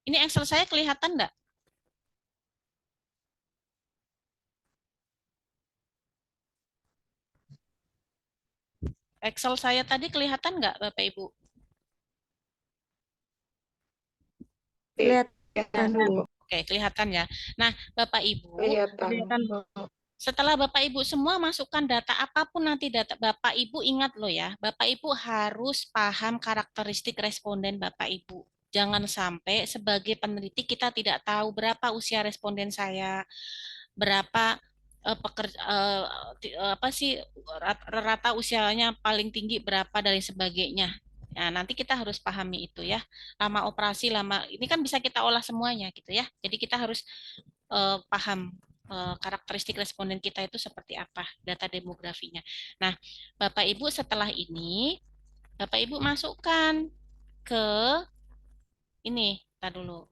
[SPEAKER 2] Ini Excel saya kelihatan enggak? Excel saya tadi kelihatan enggak, Bapak Ibu?
[SPEAKER 3] Kelihatan, Bu.
[SPEAKER 2] Oke, kelihatan ya. Nah, Bapak Ibu,
[SPEAKER 3] Kelihatan.
[SPEAKER 8] Bu.
[SPEAKER 2] setelah Bapak Ibu semua masukkan data apapun nanti data Bapak Ibu ingat loh ya, Bapak Ibu harus paham karakteristik responden Bapak Ibu. Jangan sampai sebagai peneliti kita tidak tahu berapa usia responden saya, berapa apa sih rata usianya paling tinggi berapa dan sebagainya. Nah, nanti kita harus pahami itu ya. Lama operasi, lama ini kan bisa kita olah semuanya gitu ya. Jadi kita harus paham karakteristik responden kita itu seperti apa, data demografinya. Nah, Bapak Ibu setelah ini, Bapak Ibu masukkan ke ini, kita dulu.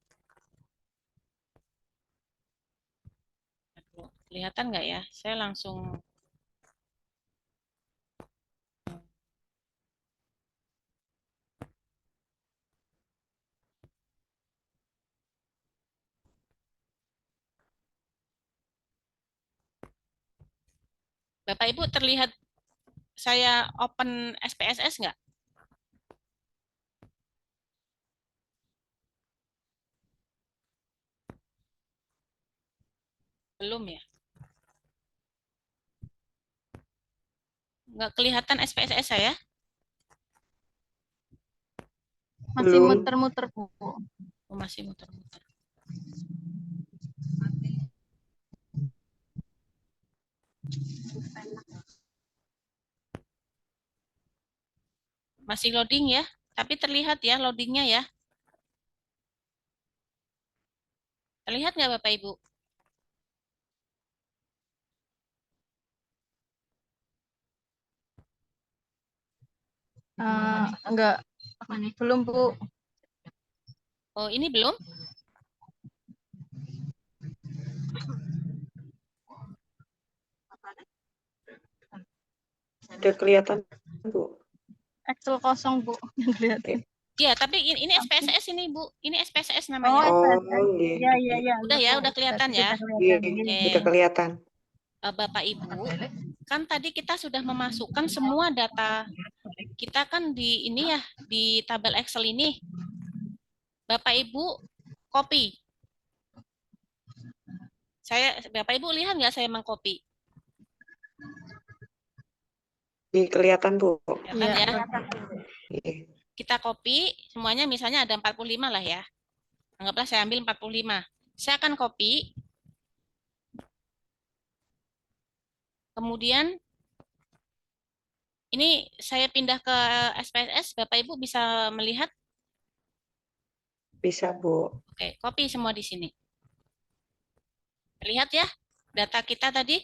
[SPEAKER 2] Kelihatan nggak ya? Saya langsung Bapak Ibu terlihat saya open SPSS nggak? Belum ya? Nggak kelihatan SPSS saya?
[SPEAKER 8] Masih
[SPEAKER 3] Belum.
[SPEAKER 8] muter-muter, Bu.
[SPEAKER 2] Oh, masih muter-muter. Masih loading ya? Tapi terlihat ya loadingnya ya? Terlihat nggak Bapak Ibu?
[SPEAKER 8] Enggak, belum Bu.
[SPEAKER 2] Oh, ini belum?
[SPEAKER 3] Udah kelihatan, Bu.
[SPEAKER 8] Excel kosong Bu yang kelihatan.
[SPEAKER 2] Iya, tapi ini SPSS ini, Bu. Ini SPSS
[SPEAKER 8] Oh,
[SPEAKER 2] namanya.
[SPEAKER 8] SPSS.
[SPEAKER 3] iya.
[SPEAKER 8] Iya, iya, iya.
[SPEAKER 2] Udah ya, udah kelihatan ya.
[SPEAKER 3] Iya,
[SPEAKER 8] kelihatan.
[SPEAKER 2] Oke.
[SPEAKER 3] udah kelihatan.
[SPEAKER 2] Bapak Ibu, kan tadi kita sudah memasukkan semua data kita kan di ini ya, di tabel Excel ini. Bapak Ibu copy. Bapak Ibu lihat nggak saya mengcopy?
[SPEAKER 3] Iya, kelihatan, Bu.
[SPEAKER 2] Kelihatan ya.
[SPEAKER 3] Iya.
[SPEAKER 2] Kita copy semuanya, misalnya ada 45 lah ya. Anggaplah saya ambil 45. Saya akan copy. Kemudian ini saya pindah ke SPSS, Bapak Ibu bisa melihat?
[SPEAKER 3] Bisa, Bu.
[SPEAKER 2] Oke, copy semua di sini. Lihat ya, data kita tadi?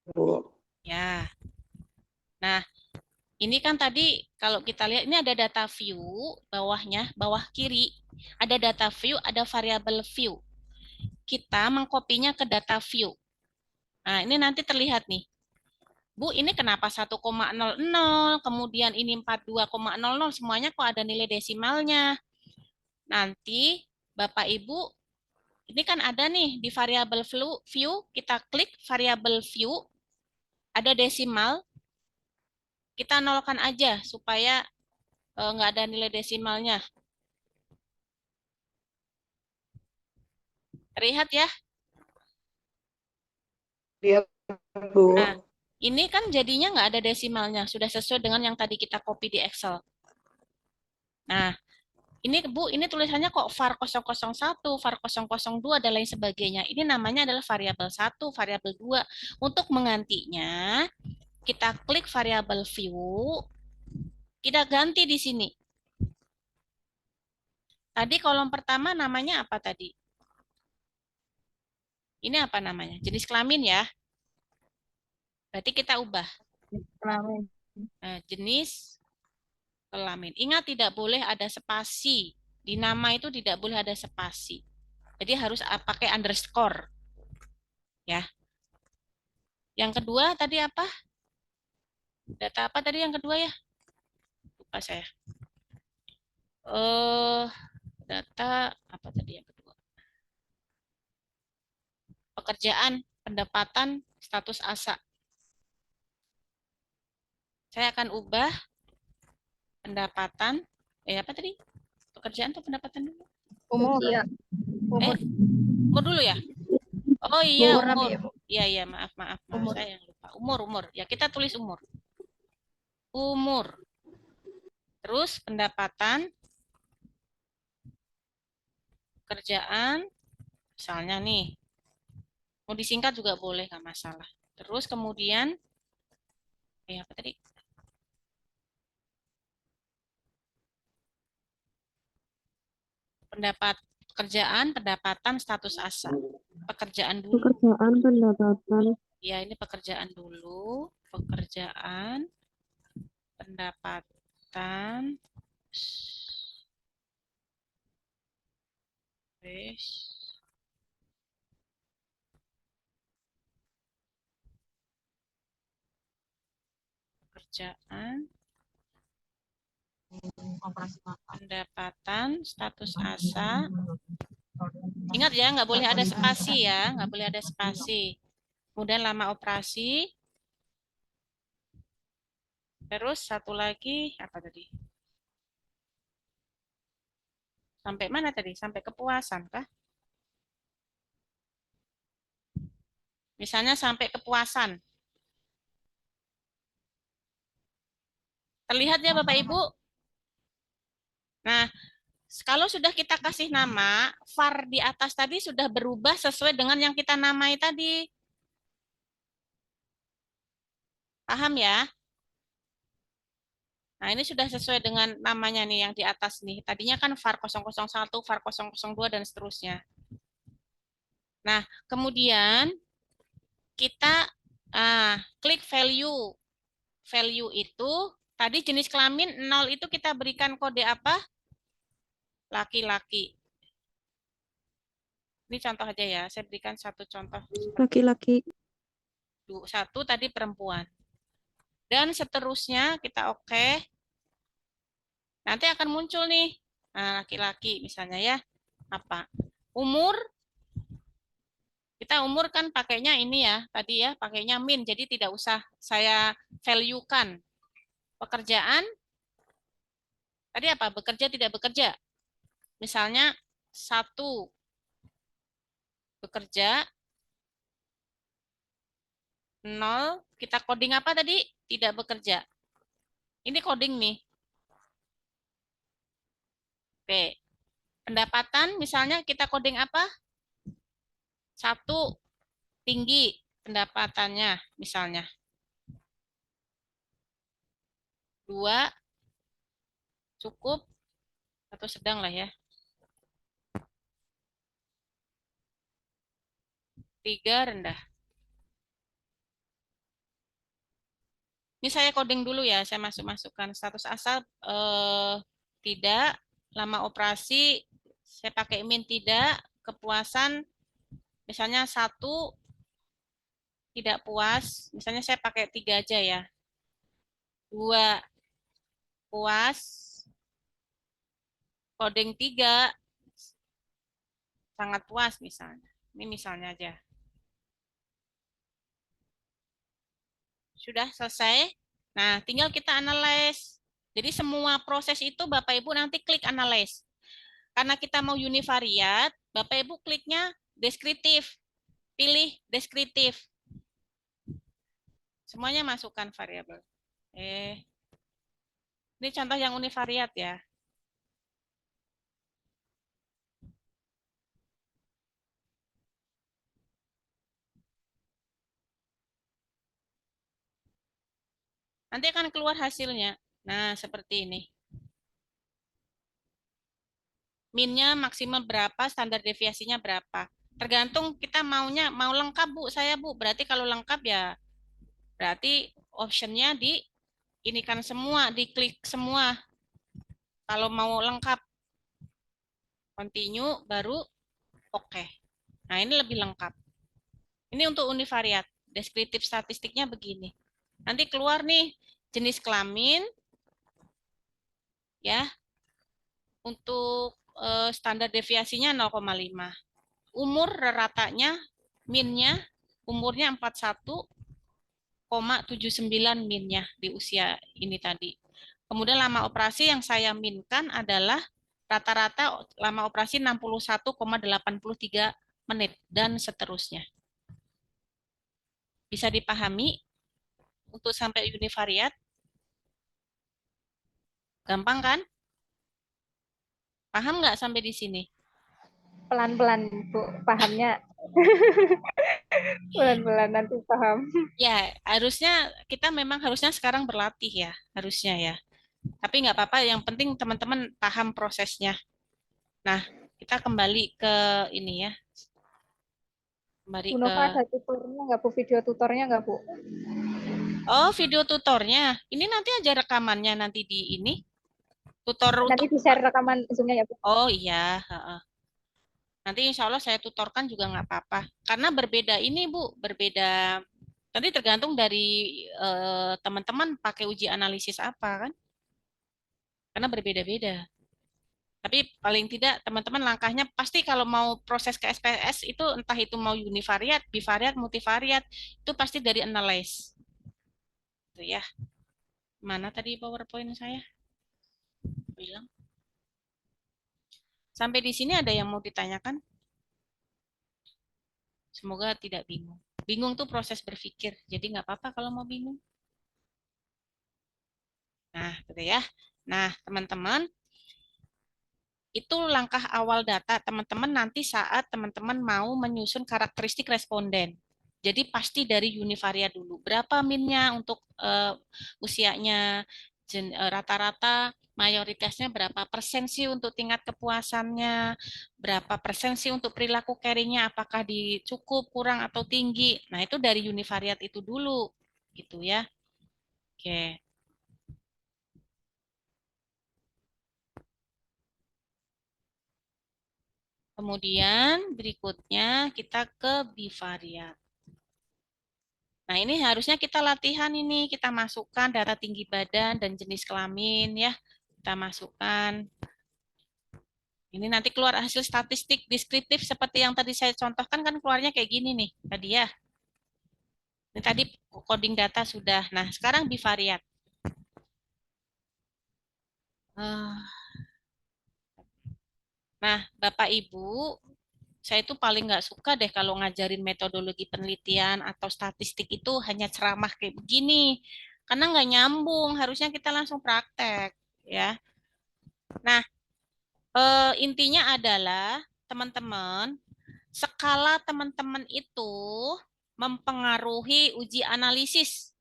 [SPEAKER 3] Bu.
[SPEAKER 2] Ya. Nah, ini kan tadi kalau kita lihat ini ada data view, bawahnya, bawah kiri. Ada data view, ada variabel view. Kita mengkopinya ke data view. Nah, ini nanti terlihat nih. Bu, ini kenapa 1,00, kemudian ini 42,00, semuanya kok ada nilai desimalnya. Nanti Bapak Ibu, ini kan ada nih di variabel view, kita klik variabel view, ada desimal, kita nolkan aja supaya nggak ada nilai desimalnya. Terlihat ya?
[SPEAKER 3] Lihat, Bu.
[SPEAKER 2] Nah, ini kan jadinya nggak ada desimalnya, sudah sesuai dengan yang tadi kita copy di Excel. Nah, ini Bu, ini tulisannya kok var 001, var 002, dan lain sebagainya. Ini namanya adalah variabel 1, variabel 2. Untuk menggantinya, kita klik variabel view, kita ganti di sini. Tadi kolom pertama namanya apa tadi? Ini apa namanya? Jenis kelamin ya. Berarti kita ubah.
[SPEAKER 8] Kelamin.
[SPEAKER 2] Nah, jenis kelamin. Ingat tidak boleh ada spasi. Di nama itu tidak boleh ada spasi. Jadi harus pakai underscore. Ya. Yang kedua tadi apa? Data apa tadi yang kedua ya? Lupa saya. Data apa tadi yang kedua? Pekerjaan, pendapatan, status asa. Saya akan ubah pendapatan. Apa tadi? Pekerjaan atau pendapatan dulu?
[SPEAKER 8] Umur.
[SPEAKER 2] Umur dulu ya? Oh iya,
[SPEAKER 8] Umur,
[SPEAKER 2] umur.
[SPEAKER 8] ya, Bu.
[SPEAKER 2] Iya, maaf.
[SPEAKER 8] Umur.
[SPEAKER 2] Saya yang lupa. Umur. Ya, kita tulis umur. Umur. Terus pendapatan, pekerjaan, misalnya nih. Mau disingkat juga boleh, nggak masalah. Terus kemudian, apa tadi? Pekerjaan, pendapatan, status asa. Pekerjaan dulu.
[SPEAKER 6] Pekerjaan, pendapatan.
[SPEAKER 2] Ya, ini pekerjaan dulu. Pekerjaan, pendapatan, pekerjaan, pendapatan, status asa. Ingat ya, nggak boleh ada spasi ya, nggak boleh ada spasi. Kemudian lama operasi. Terus satu lagi, apa tadi? Sampai mana tadi? Sampai kepuasan kah? Misalnya sampai kepuasan. Terlihat ya Bapak Ibu? Nah, kalau sudah kita kasih nama, var di atas tadi sudah berubah sesuai dengan yang kita namai tadi. Paham ya? Nah, ini sudah sesuai dengan namanya nih yang di atas nih. Tadinya kan var 001, var 002, dan seterusnya. Nah, kemudian kita klik value. value itu, tadi jenis kelamin 0 itu kita berikan kode apa? Laki-laki. Ini contoh aja ya, saya berikan satu contoh.
[SPEAKER 8] Laki-laki.
[SPEAKER 2] Satu tadi perempuan. Dan seterusnya kita oke. Nanti akan muncul nih, nah, laki-laki misalnya ya. Apa? Umur, kita umur kan pakainya ini ya, tadi ya, pakainya min, jadi tidak usah saya value-kan. Pekerjaan, tadi apa? Bekerja, tidak bekerja. Misalnya, 1 bekerja, 0, kita coding apa tadi? Tidak bekerja. Ini coding nih. Oke. Pendapatan, misalnya kita coding apa? 1, tinggi pendapatannya, misalnya. 2, cukup atau sedang lah ya. 3, rendah. Ini saya coding dulu ya, saya masukkan status asal tidak, lama operasi saya pakai min tidak, kepuasan misalnya 1 tidak puas, misalnya saya pakai 3 aja ya. 2 puas, coding 3 sangat puas misalnya. Ini misalnya aja. Sudah selesai. Nah, tinggal kita analyze. Jadi semua proses itu Bapak Ibu nanti klik analyze. Karena kita mau univariat, Bapak Ibu kliknya deskriptif. Pilih deskriptif. Semuanya masukkan variabel. Ini contoh yang univariat ya. Nanti akan keluar hasilnya. Nah, seperti ini. Minnya maksimal berapa, standar deviasinya berapa. Tergantung kita maunya, mau lengkap Bu, saya Bu. Berarti kalau lengkap ya, berarti optionnya di inikan semua, diklik semua. Kalau mau lengkap, continue, baru oke. Nah, ini lebih lengkap. Ini untuk univariat. Deskriptif statistiknya begini. Nanti keluar nih, jenis kelamin, ya, untuk standar deviasinya 0,5. Umur ratanya, minnya, umurnya 41,79 minnya di usia ini tadi. Kemudian lama operasi yang saya minkan adalah rata-rata lama operasi 61,83 menit dan seterusnya. Bisa dipahami untuk sampai univariat? Gampang kan? Paham nggak sampai di sini?
[SPEAKER 6] Pelan-pelan, Bu, pahamnya. Pelan-pelan nanti paham.
[SPEAKER 2] Ya, harusnya kita memang harusnya sekarang berlatih ya, harusnya ya. Tapi nggak apa-apa, yang penting teman-teman paham prosesnya. Nah, kita kembali ke ini ya. Kembali
[SPEAKER 6] Bu
[SPEAKER 2] ke...
[SPEAKER 6] Nova ada tutornya nggak, Bu? Video tutornya nggak, Bu?
[SPEAKER 2] Oh, video tutornya. Ini nanti aja rekamannya nanti di ini. Tutor
[SPEAKER 6] Nanti
[SPEAKER 2] untuk...
[SPEAKER 6] di-share rekaman Zoom-nya ya, Bu?
[SPEAKER 2] Oh iya, nanti insya Allah saya tutorkan juga nggak apa-apa. Karena berbeda ini Bu, berbeda. Nanti tergantung dari teman-teman pakai uji analisis apa kan. Karena berbeda-beda. Tapi paling tidak teman-teman langkahnya pasti kalau mau proses ke SPS itu entah itu mau univariat, bivariat, multivariat, itu pasti dari analyze. Itu ya. Mana tadi PowerPoint saya? Bilang. Sampai di sini ada yang mau ditanyakan? Semoga tidak bingung. Bingung tuh proses berpikir, jadi nggak apa-apa kalau mau bingung. Nah, gitu ya. Nah, teman-teman, itu langkah awal data teman-teman nanti saat teman-teman mau menyusun karakteristik responden. Jadi pasti dari univariat dulu. Berapa minnya untuk usianya, rata-rata mayoritasnya berapa persen sih untuk tingkat kepuasannya, berapa persen sih untuk perilaku caringnya, apakah di cukup, kurang, atau tinggi. Nah, itu dari univariat itu dulu, gitu ya. Oke. Kemudian berikutnya kita ke bivariat. Nah, ini harusnya kita latihan ini, kita masukkan data tinggi badan dan jenis kelamin ya. Kita masukkan. Ini nanti keluar hasil statistik deskriptif seperti yang tadi saya contohkan, kan keluarnya kayak gini nih tadi ya. Ini tadi coding data sudah. Nah, sekarang bivariat. Nah, Bapak Ibu, saya itu paling nggak suka deh kalau ngajarin metodologi penelitian atau statistik itu hanya ceramah kayak begini. Karena nggak nyambung, harusnya kita langsung praktek. Ya. Nah, intinya adalah teman-teman, skala teman-teman itu mempengaruhi uji analisis.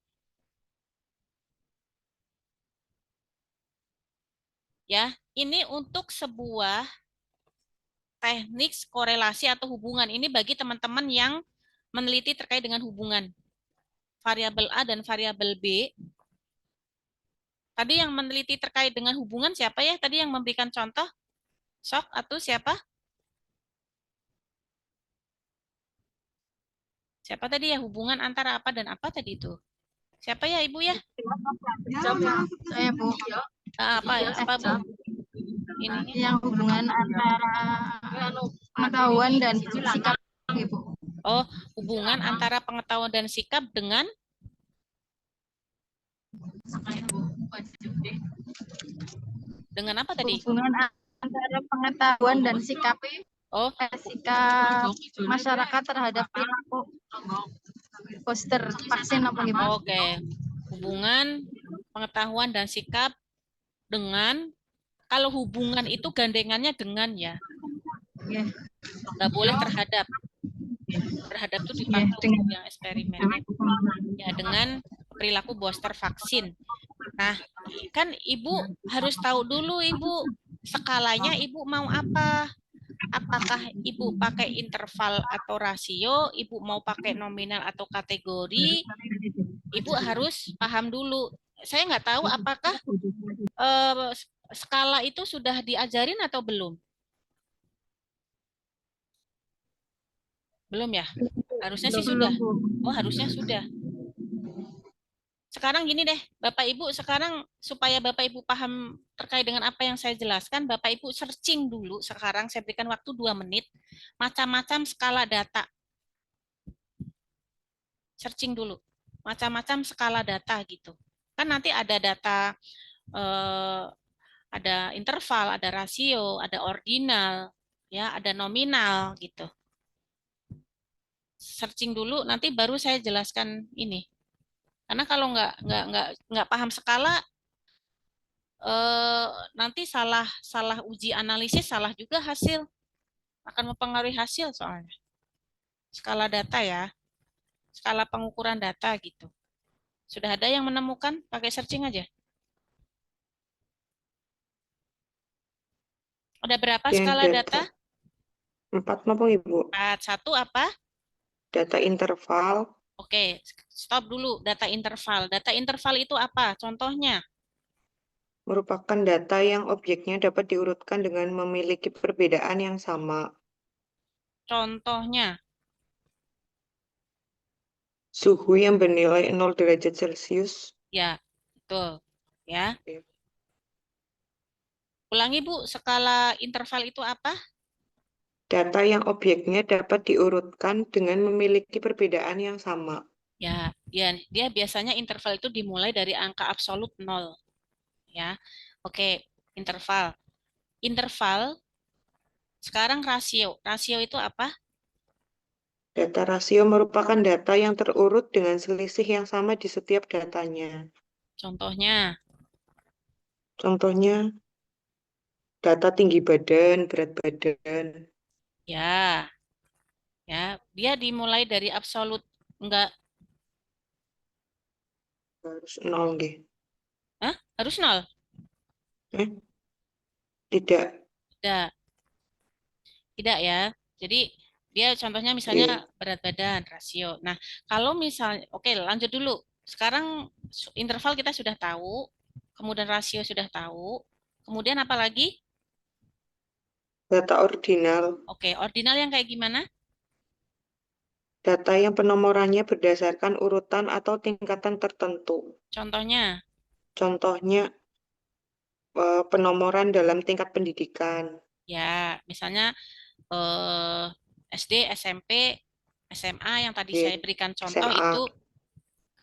[SPEAKER 2] Ya, ini untuk sebuah teknik korelasi atau hubungan. Ini bagi teman-teman yang meneliti terkait dengan hubungan variabel A dan variabel B. Tadi yang meneliti terkait dengan hubungan siapa ya? Tadi yang memberikan contoh? Sok atau siapa? Siapa tadi ya? Hubungan antara apa dan apa tadi itu? Siapa ya, Ibu ya?
[SPEAKER 8] Saya Bu.
[SPEAKER 2] Apa ya? Apa Bu? Ini
[SPEAKER 8] Yang hubungan antara pengetahuan dan sikap Ibu.
[SPEAKER 2] oh, hubungan antara pengetahuan dan sikap dengan apa tadi?
[SPEAKER 8] Hubungan antara pengetahuan dan sikap
[SPEAKER 2] Oh,
[SPEAKER 8] sikap masyarakat terhadap perilaku booster vaksin apa gimana?
[SPEAKER 2] oke. Hubungan pengetahuan dan sikap dengan, kalau hubungan itu gandengannya dengan ya.
[SPEAKER 8] Iya.
[SPEAKER 2] Nggak boleh terhadap. Terhadap itu dipakai untuk yang eksperimen. Ya, dengan perilaku booster vaksin. Nah, kan Ibu harus tahu dulu Ibu skalanya Ibu mau apa. Apakah Ibu pakai interval atau rasio, Ibu mau pakai nominal atau kategori, Ibu harus paham dulu. Saya nggak tahu apakah skala itu sudah diajarin atau belum. Belum ya? Harusnya sih sudah. Oh, harusnya sudah. Sekarang gini deh, Bapak Ibu, sekarang supaya Bapak Ibu paham terkait dengan apa yang saya jelaskan, Bapak Ibu searching dulu sekarang, saya berikan waktu 2 menit, macam-macam skala data. Searching dulu, macam-macam skala data gitu. Kan nanti ada data, ada interval, ada rasio, ada ordinal, ya, ada nominal gitu. Searching dulu, nanti baru saya jelaskan ini. Karena kalau nggak paham skala, nanti salah uji analisis, salah juga hasil, akan mempengaruhi hasil soalnya. Skala data ya, skala pengukuran data gitu. Sudah ada yang menemukan? Pakai searching aja. Ada berapa
[SPEAKER 3] Yang
[SPEAKER 2] skala data?
[SPEAKER 3] 4 apa Ibu?
[SPEAKER 2] 4. Satu apa?
[SPEAKER 3] Data interval,
[SPEAKER 2] Oke, stop dulu. Data interval. Data interval itu apa? Contohnya?
[SPEAKER 3] merupakan data yang objeknya dapat diurutkan dengan memiliki perbedaan yang sama.
[SPEAKER 2] Contohnya?
[SPEAKER 3] Suhu yang bernilai 0 derajat Celcius.
[SPEAKER 2] Ya, betul. Ya.
[SPEAKER 3] Oke.
[SPEAKER 2] Ulangi Bu, skala interval itu apa?
[SPEAKER 3] Data yang objeknya dapat diurutkan dengan memiliki perbedaan yang sama.
[SPEAKER 2] Ya, dia biasanya interval itu dimulai dari angka absolut 0. Ya. Oke, interval. Interval, sekarang rasio. Rasio itu apa?
[SPEAKER 3] Data rasio merupakan data yang terurut dengan selisih yang sama di setiap datanya.
[SPEAKER 2] Contohnya?
[SPEAKER 3] Contohnya, data tinggi badan, berat badan.
[SPEAKER 2] Ya. Ya, dia dimulai dari absolut, enggak.
[SPEAKER 3] Harus 0, nggih.
[SPEAKER 2] Hah? Harus 0?
[SPEAKER 3] Tidak.
[SPEAKER 2] Tidak. Tidak ya. Jadi dia contohnya misalnya berat badan, rasio. Nah, kalau misalnya, oke lanjut dulu. sekarang interval kita sudah tahu, kemudian rasio sudah tahu, kemudian apa lagi?
[SPEAKER 3] Data ordinal,
[SPEAKER 2] Oke, ordinal yang kayak gimana?
[SPEAKER 3] data yang penomorannya berdasarkan urutan atau tingkatan tertentu.
[SPEAKER 2] Contohnya,
[SPEAKER 3] Contohnya, penomoran dalam tingkat pendidikan.
[SPEAKER 2] ya misalnya SD, SMP, SMA yang tadi saya
[SPEAKER 3] Iya,
[SPEAKER 2] berikan contoh
[SPEAKER 3] SMA.
[SPEAKER 2] itu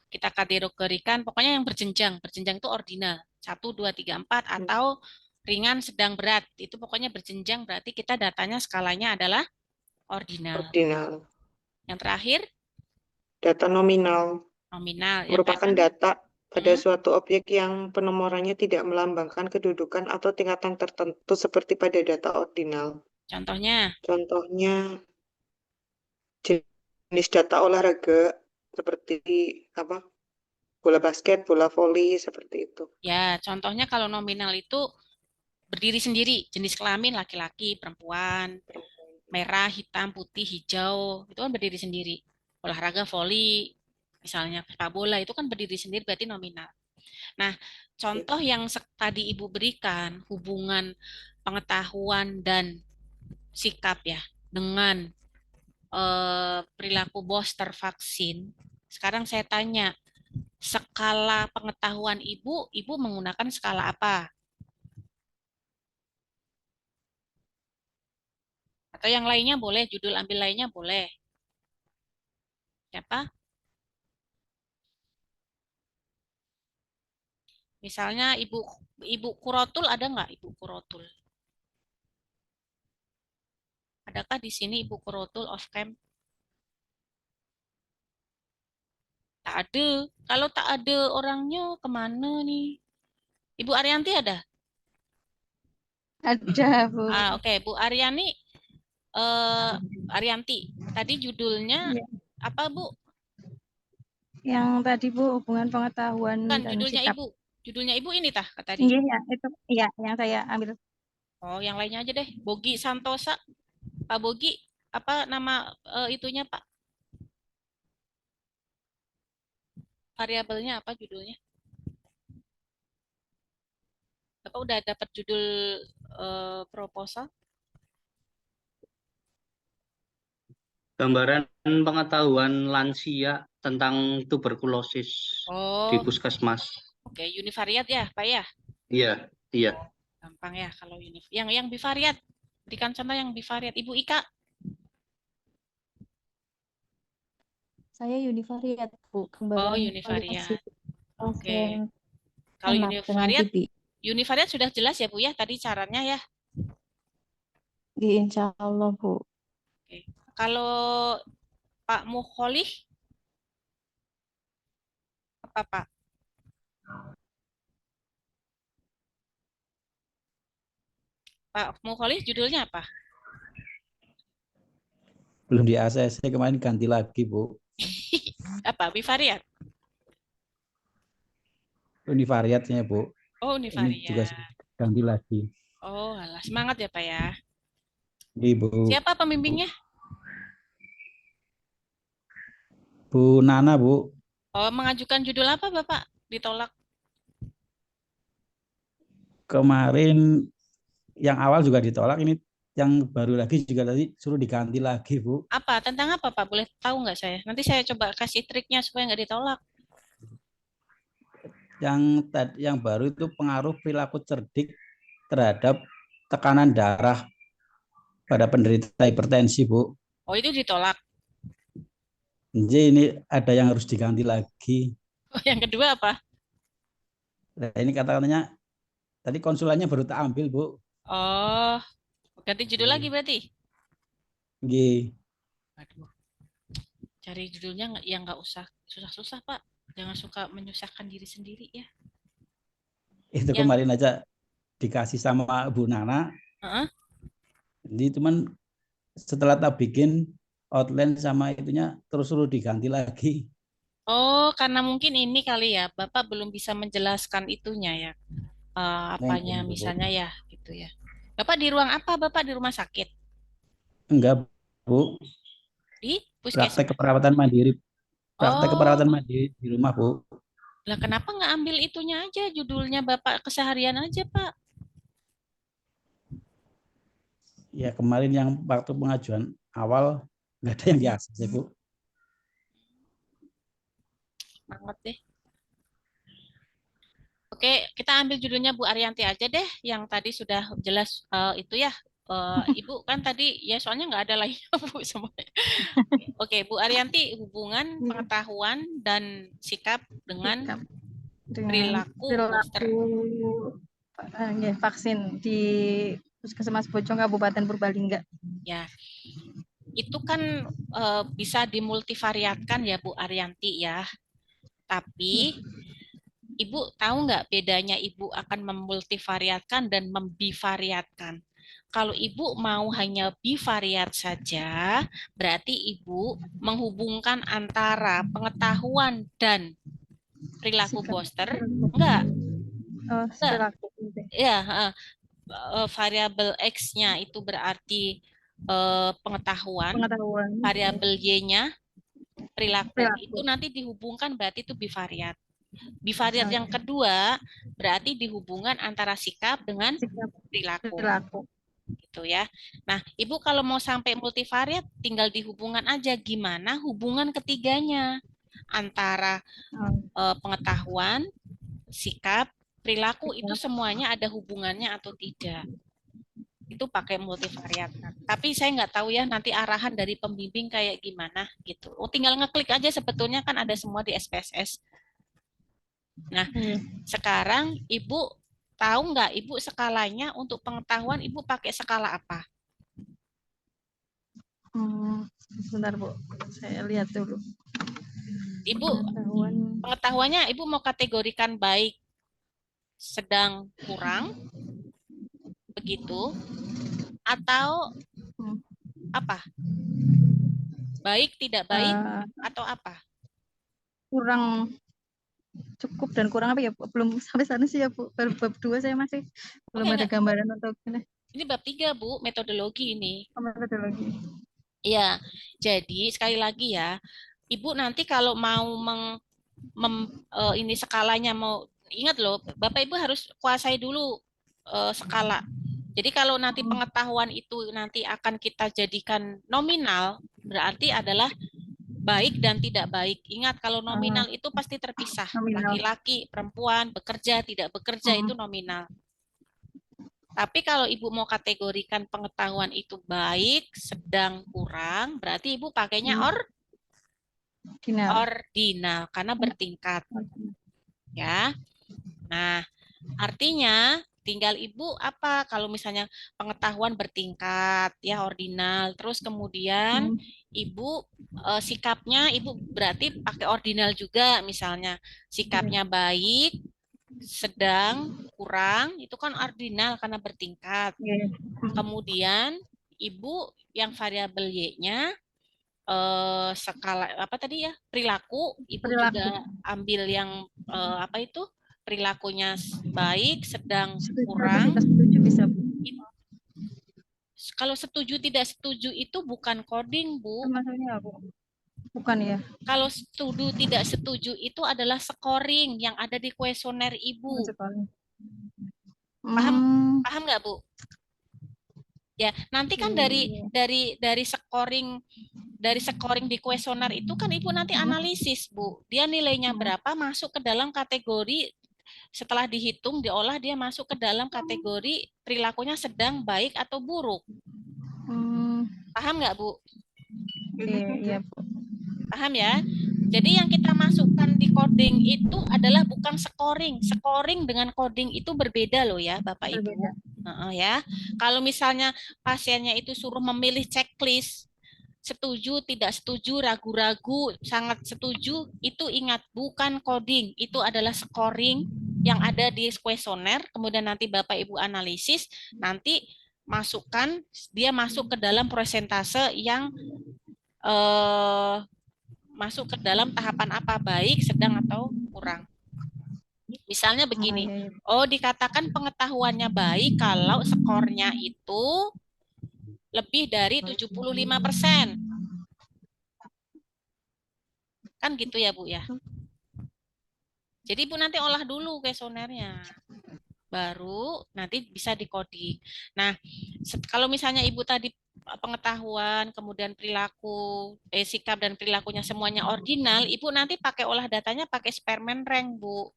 [SPEAKER 2] kita kategorikan, pokoknya yang berjenjang. Berjenjang itu ordinal. 1, 2, 3, 4, atau ringan, sedang, berat. Itu pokoknya berjenjang, berarti kita datanya skalanya adalah ordinal.
[SPEAKER 3] Ordinal.
[SPEAKER 2] Yang terakhir,
[SPEAKER 3] Data nominal
[SPEAKER 2] nominal. Yang
[SPEAKER 3] merupakan
[SPEAKER 2] kapan?
[SPEAKER 3] data pada
[SPEAKER 2] Hmm,
[SPEAKER 3] suatu objek yang penomorannya tidak melambangkan kedudukan atau tingkatan tertentu seperti pada data ordinal.
[SPEAKER 2] contohnya,
[SPEAKER 3] Contohnya, jenis data olahraga seperti apa? Bola basket, bola voli, seperti itu.
[SPEAKER 2] ya contohnya kalau nominal itu berdiri sendiri, jenis kelamin laki-laki, perempuan, merah, hitam, putih, hijau, itu kan berdiri sendiri. Olahraga voli, misalnya sepak bola, itu kan berdiri sendiri berarti nominal. Nah, contoh yang tadi Ibu berikan, hubungan pengetahuan dan sikap ya, dengan perilaku booster vaksin. Sekarang saya tanya, skala pengetahuan Ibu, Ibu menggunakan skala apa? Atau yang lainnya boleh, judul ambil lainnya boleh. Siapa? Misalnya Ibu Kurotul ada nggak Ibu Kurotul? Adakah di sini Ibu Kurotul off cam? Tak ada. Kalau tak ada orangnya kemana nih? Ibu Arianti ada?
[SPEAKER 8] Ada, Bu.
[SPEAKER 2] Oke. Bu Arianti. Tadi judulnya
[SPEAKER 8] Iya.
[SPEAKER 2] apa, Bu?
[SPEAKER 8] Yang tadi, Bu, hubungan pengetahuan
[SPEAKER 2] Bukan
[SPEAKER 8] dan
[SPEAKER 2] judulnya
[SPEAKER 8] sikap.
[SPEAKER 2] Ibu. Judulnya Ibu ini tah tadi.
[SPEAKER 8] Iya, ya, itu. Iya, yang saya ambil.
[SPEAKER 2] Oh, yang lainnya aja deh. Bogi Santosa. Pak Bogi, apa nama itunya, Pak? Variabelnya apa judulnya? Bapak udah dapat judul proposal?
[SPEAKER 1] gambaran pengetahuan lansia tentang tuberkulosis di
[SPEAKER 2] Oh,
[SPEAKER 1] puskesmas.
[SPEAKER 2] oke. Univariat ya, Pak ya?
[SPEAKER 1] Iya, iya.
[SPEAKER 2] Gampang ya kalau yang bivariat. Berikan contoh yang bivariat. Ibu Ika,
[SPEAKER 7] Saya univariat, Bu.
[SPEAKER 2] oh
[SPEAKER 7] Gambaran
[SPEAKER 2] univariat.
[SPEAKER 7] kualitas pasien
[SPEAKER 2] Oke. Kalau
[SPEAKER 7] anak dengan
[SPEAKER 2] univariat,
[SPEAKER 7] TB.
[SPEAKER 2] univariat sudah jelas ya Bu ya tadi caranya ya.
[SPEAKER 7] Insya Allah, Bu.
[SPEAKER 2] Oke. Kalau Pak Mukholih apa Pak? Pak Mukholih judulnya apa?
[SPEAKER 9] Belum di ACC kemarin ganti lagi, Bu.
[SPEAKER 2] Apa? Bivariat?
[SPEAKER 9] Univariatnya, Bu.
[SPEAKER 2] Oh,
[SPEAKER 9] Ini juga
[SPEAKER 2] univariat.
[SPEAKER 9] ganti lagi.
[SPEAKER 2] Oh, alah. Semangat ya Pak ya.
[SPEAKER 9] Ibu
[SPEAKER 2] Siapa pembimbingnya?
[SPEAKER 9] Bu Nana, Bu.
[SPEAKER 2] Oh, mengajukan judul apa Bapak? Ditolak.
[SPEAKER 9] Kemarin yang awal juga ditolak, ini yang baru lagi juga tadi suruh diganti lagi, Bu.
[SPEAKER 2] Apa? Tentang apa Pak? Boleh tahu nggak saya? Nanti saya coba kasih triknya supaya nggak ditolak.
[SPEAKER 9] Yang baru itu pengaruh perilaku cerdik terhadap tekanan darah pada penderita hipertensi, Bu.
[SPEAKER 2] Oh, itu ditolak.
[SPEAKER 9] Jadi ini ada yang harus diganti lagi.
[SPEAKER 2] Oh, yang kedua apa?
[SPEAKER 9] Nah, ini kata-katanya tadi konsulannya baru tak ambil, Bu.
[SPEAKER 2] Oh, ganti judul lagi berarti.
[SPEAKER 9] Nggih.
[SPEAKER 2] Aduh, cari judulnya nggak usah susah-susah Pak. Jangan suka menyusahkan diri sendiri ya.
[SPEAKER 9] Itu
[SPEAKER 2] Yang-
[SPEAKER 9] kemarin aja dikasih sama Bu Nana.
[SPEAKER 2] Heeh.
[SPEAKER 9] Jadi cuman setelah tak bikin outline sama itunya terus suruh diganti lagi.
[SPEAKER 2] Oh, karena mungkin ini kali ya, Bapak belum bisa menjelaskan itunya ya. Apanya
[SPEAKER 9] Mungkin, Bu.
[SPEAKER 2] misalnya ya, gitu ya. Bapak di ruang apa? Bapak di rumah sakit?
[SPEAKER 9] Enggak, Bu.
[SPEAKER 2] Di
[SPEAKER 9] Praktek
[SPEAKER 2] puskesmas?
[SPEAKER 9] keperawatan mandiri. Praktek
[SPEAKER 2] Oh,
[SPEAKER 9] keperawatan mandiri di rumah, Bu.
[SPEAKER 2] Lah kenapa nggak ambil itunya aja, judulnya Bapak keseharian aja, Pak?
[SPEAKER 9] Ya kemarin yang waktu pengajuan awal nggak ada yang di akses, Bu.
[SPEAKER 2] Banget deh. Oke, kita ambil judulnya Bu Arianti aja deh, yang tadi sudah jelas itu ya. Ibu kan tadi ya soalnya nggak ada lainnya Bu semuanya. Oke, Bu Arianti, hubungan pengetahuan dan sikap dengan
[SPEAKER 8] Sikap dengan
[SPEAKER 2] perilaku booster.
[SPEAKER 8] ya, vaksin di Puskesmas Bojong Kabupaten Purbalingga.
[SPEAKER 2] Ya, itu kan bisa dimultivariatkan ya Bu Arianti ya. Tapi Ibu tahu nggak bedanya Ibu akan memultivariatkan dan membivariatkan? Kalau Ibu mau hanya bivariat saja, berarti Ibu menghubungkan antara pengetahuan dan perilaku
[SPEAKER 8] Sikap.
[SPEAKER 2] booster. Enggak.
[SPEAKER 8] Oh, perilaku.
[SPEAKER 2] Ya, variabel X-nya itu berarti pengetahuan, variabel Y-nya perilaku. Itu nanti dihubungkan berarti itu bivariat. Bivariat yang kedua berarti dihubungan antara sikap dengan perilaku. Gitu ya. Nah, Ibu kalau mau sampai multivariat tinggal dihubungan aja gimana hubungan ketiganya antara pengetahuan, sikap, perilaku itu semuanya ada hubungannya atau tidak. Itu pakai multivariat. Tapi saya nggak tahu ya nanti arahan dari pembimbing kayak gimana gitu. Oh, tinggal ngeklik aja sebetulnya kan ada semua di SPSS. Nah, sekarang Ibu tahu nggak Ibu skalanya untuk pengetahuan Ibu pakai skala apa?
[SPEAKER 8] Sebentar Bu, saya lihat dulu.
[SPEAKER 2] Ibu, pengetahuannya Ibu mau kategorikan baik, sedang, kurang, begitu, atau apa? Baik, tidak baik, atau apa?
[SPEAKER 8] Kurang cukup dan kurang apa ya? Belum sampai sana sih ya Bu. Baru bab 2 saya masih belum ada gambaran untuk ini.
[SPEAKER 2] Ini bab 3 Bu, metodologi ini.
[SPEAKER 8] Metodologi.
[SPEAKER 2] Iya, jadi sekali lagi ya, Ibu nanti kalau mau ini skalanya mau ingat loh, Bapak Ibu harus kuasai dulu skala. Jadi kalau nanti pengetahuan itu nanti akan kita jadikan nominal, berarti adalah baik dan tidak baik. Ingat kalau nominal itu pasti terpisah. Laki-laki, perempuan, bekerja, tidak bekerja itu nominal. Tapi kalau Ibu mau kategorikan pengetahuan itu baik, sedang, kurang, berarti Ibu pakainya ordinal karena bertingkat. Ya. Nah, artinya tinggal Ibu apa kalau misalnya pengetahuan bertingkat ya ordinal, terus kemudian Ibu sikapnya Ibu berarti pakai ordinal juga, misalnya sikapnya baik, sedang, kurang, itu kan ordinal karena bertingkat. Kemudian Ibu yang variabel Y-nya skala apa tadi ya, perilaku, Ibu juga ambil yang apa itu perilakunya baik, sedang, kurang. Kalau setuju tidak setuju itu bukan coding, Bu.
[SPEAKER 8] Maksudnya apa? Bukan ya.
[SPEAKER 2] Kalau setuju tidak setuju itu adalah scoring yang ada di kuesioner Ibu. Paham nggak, Bu? Ya, nanti kan dari scoring di kuesioner itu kan Ibu nanti analisis, Bu. Dia nilainya berapa masuk ke dalam kategori, setelah dihitung diolah dia masuk ke dalam kategori perilakunya sedang, baik atau buruk. Paham nggak, Bu?
[SPEAKER 8] Iya, Bu.
[SPEAKER 2] Paham ya? Jadi yang kita masukkan di coding itu adalah bukan scoring. Scoring dengan coding itu berbeda loh ya, Bapak Ibu. Ya. Kalau misalnya pasiennya itu suruh memilih checklist, setuju, tidak setuju, ragu-ragu, sangat setuju, itu ingat bukan coding, itu adalah scoring yang ada di kuesioner, kemudian nanti Bapak Ibu analisis, nanti masukkan, dia masuk ke dalam persentase yang masuk ke dalam tahapan apa, baik, sedang, atau kurang. Misalnya begini, dikatakan pengetahuannya baik kalau skornya itu lebih dari 75%. Kan gitu ya, Bu ya? Jadi Ibu nanti olah dulu kuesionernya. Baru nanti bisa di-coding. Nah, kalau misalnya Ibu tadi pengetahuan, kemudian perilaku, sikap dan perilakunya semuanya ordinal, Ibu nanti pakai olah datanya pakai Spearman Rank, Bu.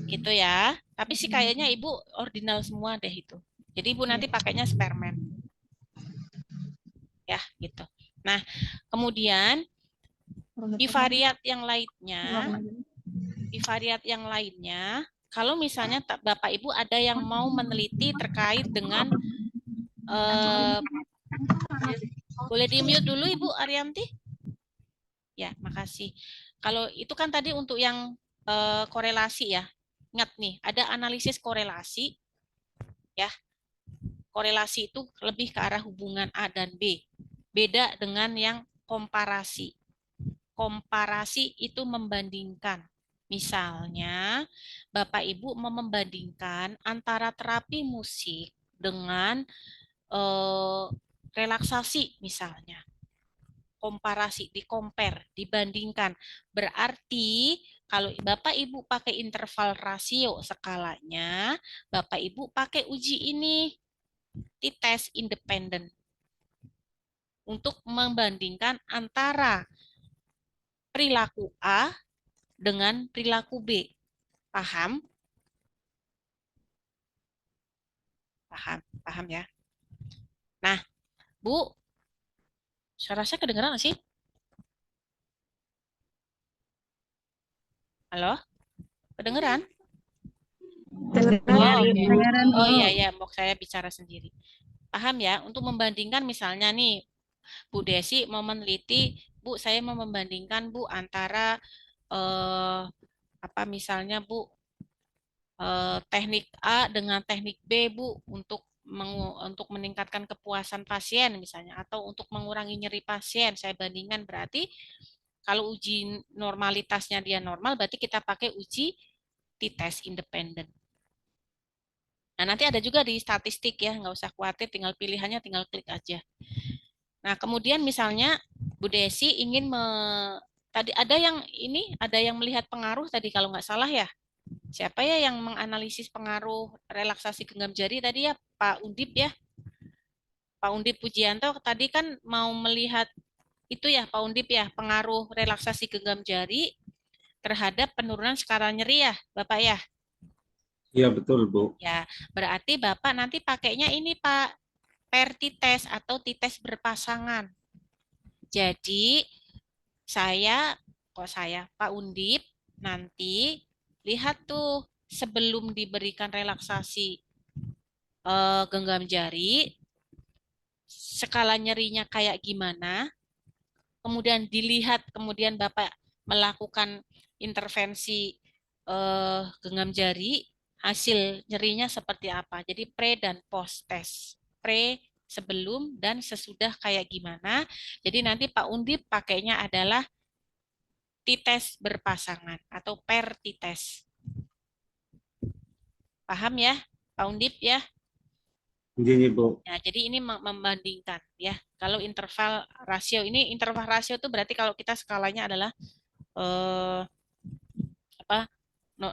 [SPEAKER 2] Gitu ya. Tapi sih kayaknya Ibu ordinal semua deh itu. Jadi Ibu nanti pakainya Spearman. Ya, gitu. Nah, kemudian di variat yang lainnya, kalau misalnya Bapak Ibu ada yang mau meneliti terkait dengan boleh di-mute dulu Ibu Arianti? Ya, makasih. Kalau itu kan tadi untuk yang korelasi ya. Ingat nih, ada analisis korelasi ya. Korelasi itu lebih ke arah hubungan A dan B. Beda dengan yang komparasi. Komparasi itu membandingkan. Misalnya, Bapak Ibu mau membandingkan antara terapi musik dengan relaksasi misalnya. Komparasi, di-compare, dibandingkan. Berarti kalau Bapak Ibu pakai interval rasio skalanya, Bapak Ibu pakai uji ini, t-test independen. Untuk membandingkan antara perilaku A dengan perilaku B. Paham? Paham ya? Nah, Bu, suara saya kedengeran nggak sih? Halo? Kedengeran? Oh iya, mau saya bicara sendiri. Paham ya? Untuk membandingkan misalnya nih, Bu Desi mau meneliti, Bu, saya mau membandingkan Bu antara misalnya Bu teknik A dengan teknik B, Bu, untuk meningkatkan kepuasan pasien misalnya, atau untuk mengurangi nyeri pasien. Saya bandingkan berarti kalau uji normalitasnya dia normal, berarti kita pakai uji t-test independen. Nah, nanti ada juga di statistik ya, nggak usah khawatir, tinggal pilihannya tinggal klik aja. Nah, kemudian misalnya Bu Desi ingin tadi ada yang melihat pengaruh tadi kalau nggak salah ya. Siapa ya yang menganalisis pengaruh relaksasi genggam jari tadi ya, Pak Undip ya. Pak Undip Pujianto tadi kan mau melihat itu ya, Pak Undip ya, pengaruh relaksasi genggam jari terhadap penurunan skala nyeri ya, Bapak ya.
[SPEAKER 1] Iya, betul, Bu.
[SPEAKER 2] Ya, berarti Bapak nanti pakainya ini Pak, per t-test atau t-test berpasangan. Jadi Pak Undip nanti lihat tuh sebelum diberikan relaksasi genggam jari, skala nyerinya kayak gimana, kemudian dilihat, kemudian Bapak melakukan intervensi genggam jari, hasil nyerinya seperti apa. Jadi pre dan post test. Pre sebelum dan sesudah kayak gimana. Jadi nanti Pak Undip pakainya adalah t-test berpasangan atau per t-test. Paham ya, Pak Undip ya?
[SPEAKER 1] Ini, Bu.
[SPEAKER 2] Nah, jadi ini membandingkan ya. Kalau interval rasio itu berarti kalau kita skalanya adalah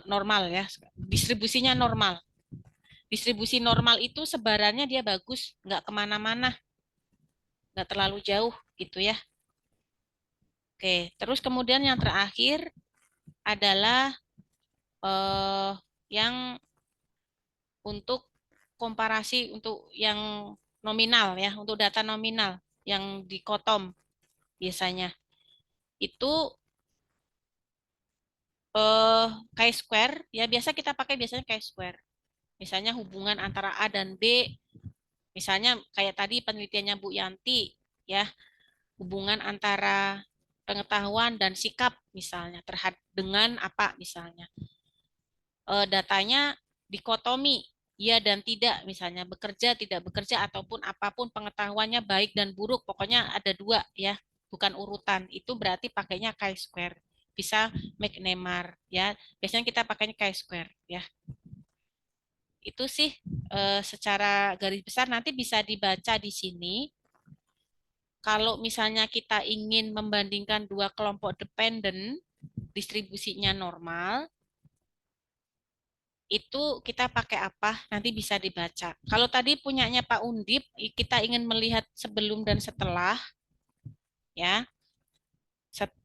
[SPEAKER 2] normal ya. Distribusinya normal. Distribusi normal itu sebarannya dia bagus, nggak kemana-mana, nggak terlalu jauh gitu ya. Oke, terus kemudian yang terakhir adalah yang untuk komparasi untuk yang nominal ya, untuk data nominal yang dikotom biasanya itu chi-square ya, biasa kita pakai biasanya chi-square. Misalnya hubungan antara A dan B, misalnya kayak tadi penelitiannya Bu Yanti ya, hubungan antara pengetahuan dan sikap misalnya terhadap dengan apa misalnya. Datanya dikotomi ya dan tidak, misalnya bekerja tidak bekerja ataupun apapun pengetahuannya baik dan buruk, pokoknya ada dua ya, bukan urutan. Itu berarti pakainya chi-square. Bisa McNemar ya. Biasanya kita pakainya chi-square ya. Itu sih secara garis besar, nanti bisa dibaca di sini. Kalau misalnya kita ingin membandingkan dua kelompok dependen, distribusinya normal, itu kita pakai apa? Nanti bisa dibaca. Kalau tadi punyanya Pak Undip, kita ingin melihat sebelum dan setelah, ya.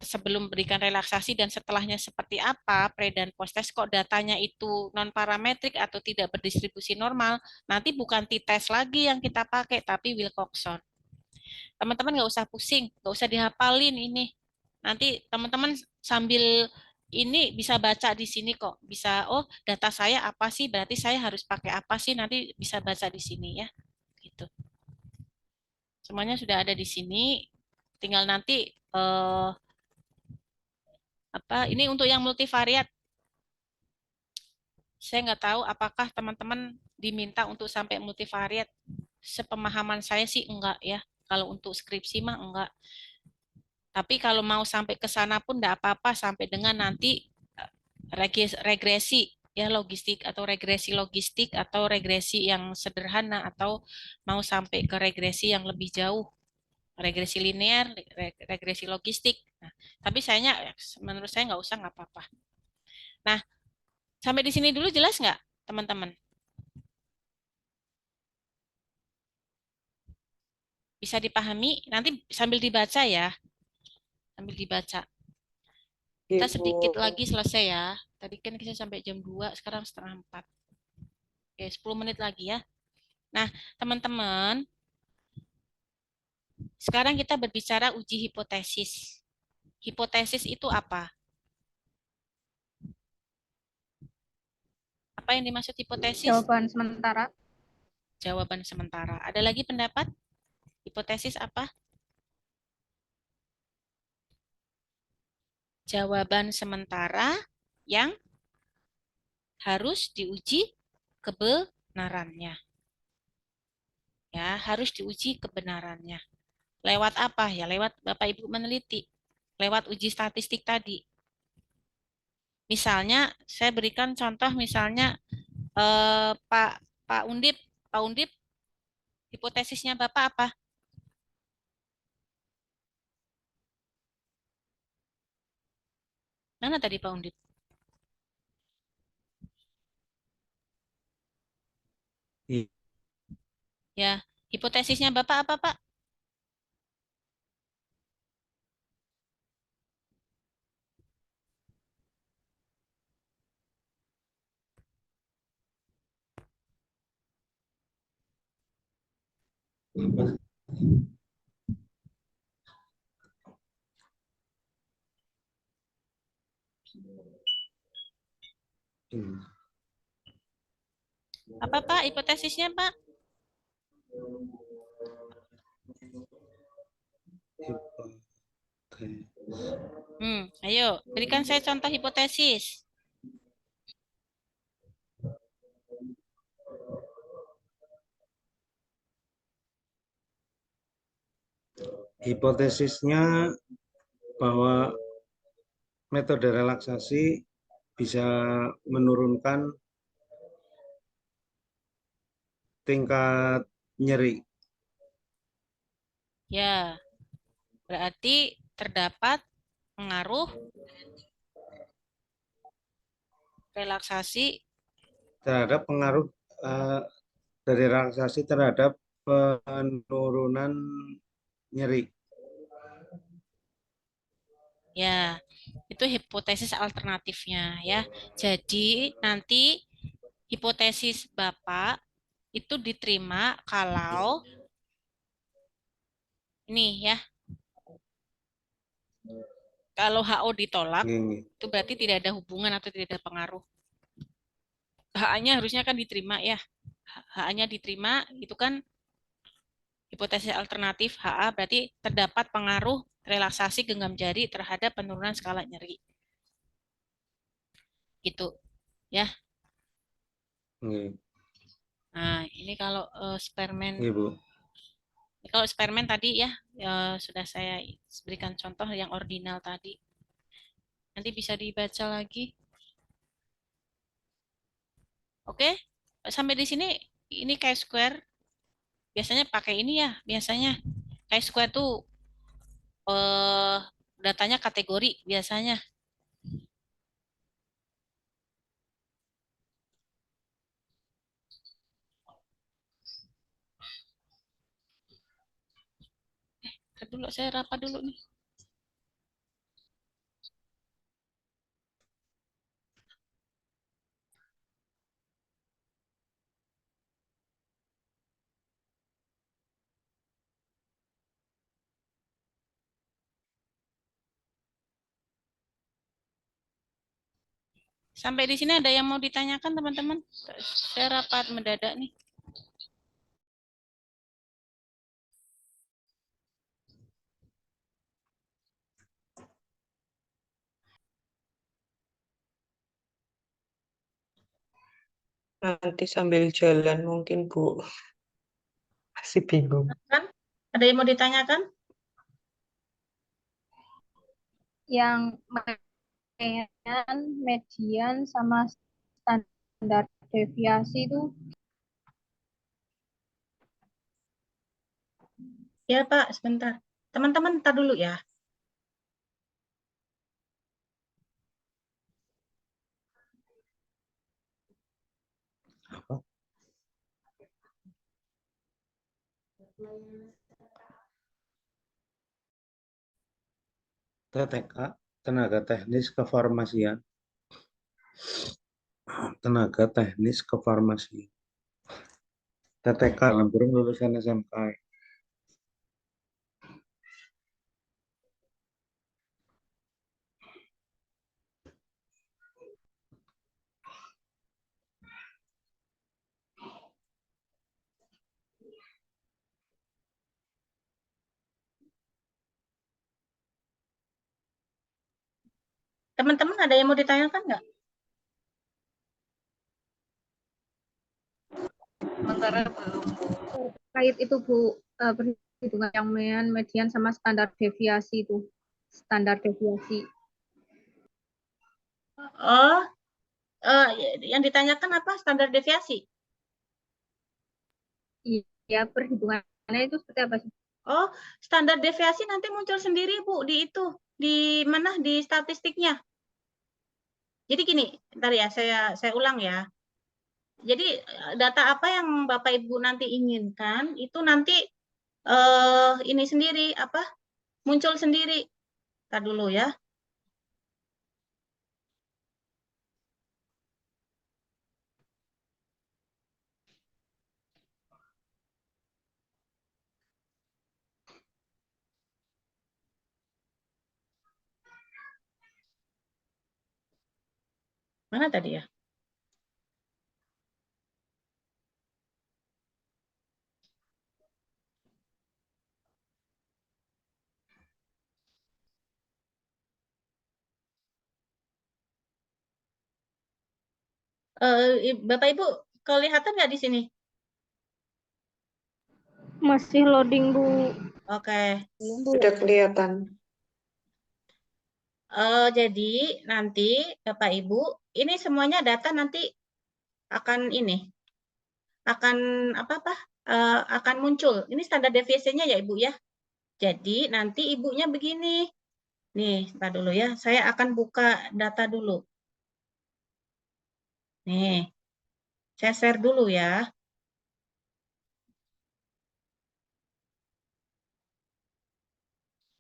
[SPEAKER 2] Sebelum berikan relaksasi dan setelahnya seperti apa, pre dan post test, kok datanya itu non parametrik atau tidak berdistribusi normal, nanti bukan t-test lagi yang kita pakai, tapi Wilcoxon. Teman-teman nggak usah pusing, nggak usah dihafalin ini. Nanti teman-teman sambil ini bisa baca di sini kok. Bisa, oh data saya apa sih, berarti saya harus pakai apa sih, nanti bisa baca di sini ya. Gitu. Semuanya sudah ada di sini. Tinggal nanti ini untuk yang multivariat. Saya nggak tahu apakah teman-teman diminta untuk sampai multivariat. Sepemahaman saya sih enggak ya. Kalau untuk skripsi mah enggak. Tapi kalau mau sampai ke sana pun enggak apa-apa sampai dengan nanti regresi ya, logistik atau regresi logistik atau regresi yang sederhana atau mau sampai ke regresi yang lebih jauh. Regresi linear, regresi logistik. Nah, tapi menurut saya nggak usah, nggak apa-apa. Nah, sampai di sini dulu jelas nggak, teman-teman? Bisa dipahami? Nanti sambil dibaca ya. Sambil dibaca. Kita sedikit lagi selesai ya. Tadi kan kita sampai jam 2, sekarang setengah 4. Oke, 10 menit lagi ya. Nah, teman-teman, sekarang kita berbicara uji hipotesis. Hipotesis itu apa? Apa yang dimaksud hipotesis?
[SPEAKER 6] Jawaban sementara.
[SPEAKER 2] Jawaban sementara. Ada lagi pendapat? Hipotesis apa? Jawaban sementara yang harus diuji kebenarannya. Ya, harus diuji kebenarannya. Lewat apa? Ya, lewat Bapak Ibu meneliti. Lewat uji statistik tadi. Misalnya, saya berikan contoh misalnya Pak Undip, hipotesisnya Bapak apa? Mana tadi Pak Undip? Ya, hipotesisnya Bapak apa, Pak? Apa, Pak, hipotesisnya, Pak? Ayo, berikan saya contoh hipotesis.
[SPEAKER 1] Hipotesisnya bahwa metode relaksasi bisa menurunkan tingkat nyeri.
[SPEAKER 2] Ya, berarti terdapat pengaruh relaksasi
[SPEAKER 1] Terhadap pengaruh dari relaksasi terhadap penurunan nyeri.
[SPEAKER 2] ya, itu hipotesis alternatifnya ya. Jadi nanti hipotesis Bapak itu diterima kalau ini ya. Kalau HO ditolak, itu berarti tidak ada hubungan atau tidak ada pengaruh. HA-nya harusnya kan diterima ya. HA-nya diterima, itu kan hipotesis alternatif HA berarti terdapat pengaruh relaksasi genggam jari terhadap penurunan skala nyeri. Gitu ya. Nah, ini kalau Spearman.
[SPEAKER 1] Ibu.
[SPEAKER 2] Kalau Spearman tadi ya, sudah saya berikan contoh yang ordinal tadi. Nanti bisa dibaca lagi. Oke, sampai di sini ini chi-square. Biasanya pakai ini ya, biasanya chi-square tuh datanya kategori biasanya. Bentar dulu, saya rapat dulu nih. Sampai di sini ada yang mau ditanyakan, teman-teman? Saya rapat mendadak nih.
[SPEAKER 3] Nanti sambil jalan mungkin Bu. Masih bingung.
[SPEAKER 10] Kan? Ada yang mau ditanyakan?
[SPEAKER 6] Yang median sama standar deviasi itu
[SPEAKER 10] Ya Pak, sebentar. Teman-teman, ntar dulu ya.
[SPEAKER 1] TTK, tenaga teknis kefarmasian. Tenaga teknis kefarmasian. TTK dalam kurung lulusan SMK.
[SPEAKER 10] Teman-teman ada yang mau ditanyakan nggak?
[SPEAKER 3] Sementara belum Bu.
[SPEAKER 6] terkait itu Bu, perhitungan yang median sama standar deviasi itu. Standar deviasi.
[SPEAKER 10] Oh, yang ditanyakan apa? Standar deviasi?
[SPEAKER 6] Iya, perhitungannya itu seperti apa sih?
[SPEAKER 10] Oh, standar deviasi nanti muncul sendiri Bu di itu, di mana di statistiknya. Jadi gini, ntar ya saya ulang ya. Jadi data apa yang Bapak Ibu nanti inginkan itu nanti ini sendiri apa? Muncul sendiri. Ntar dulu ya. Mana tadi ya? Bapak Ibu kelihatan nggak di sini?
[SPEAKER 6] Masih loading Bu.
[SPEAKER 10] Oke.
[SPEAKER 3] Sudah kelihatan.
[SPEAKER 10] Jadi nanti Bapak Ibu ini semuanya data nanti akan ini akan akan muncul. Ini standar deviasinya ya Ibu ya. Jadi nanti ibunya begini. Nih, ntar dulu ya. Saya akan buka data dulu. Nih, saya share dulu ya.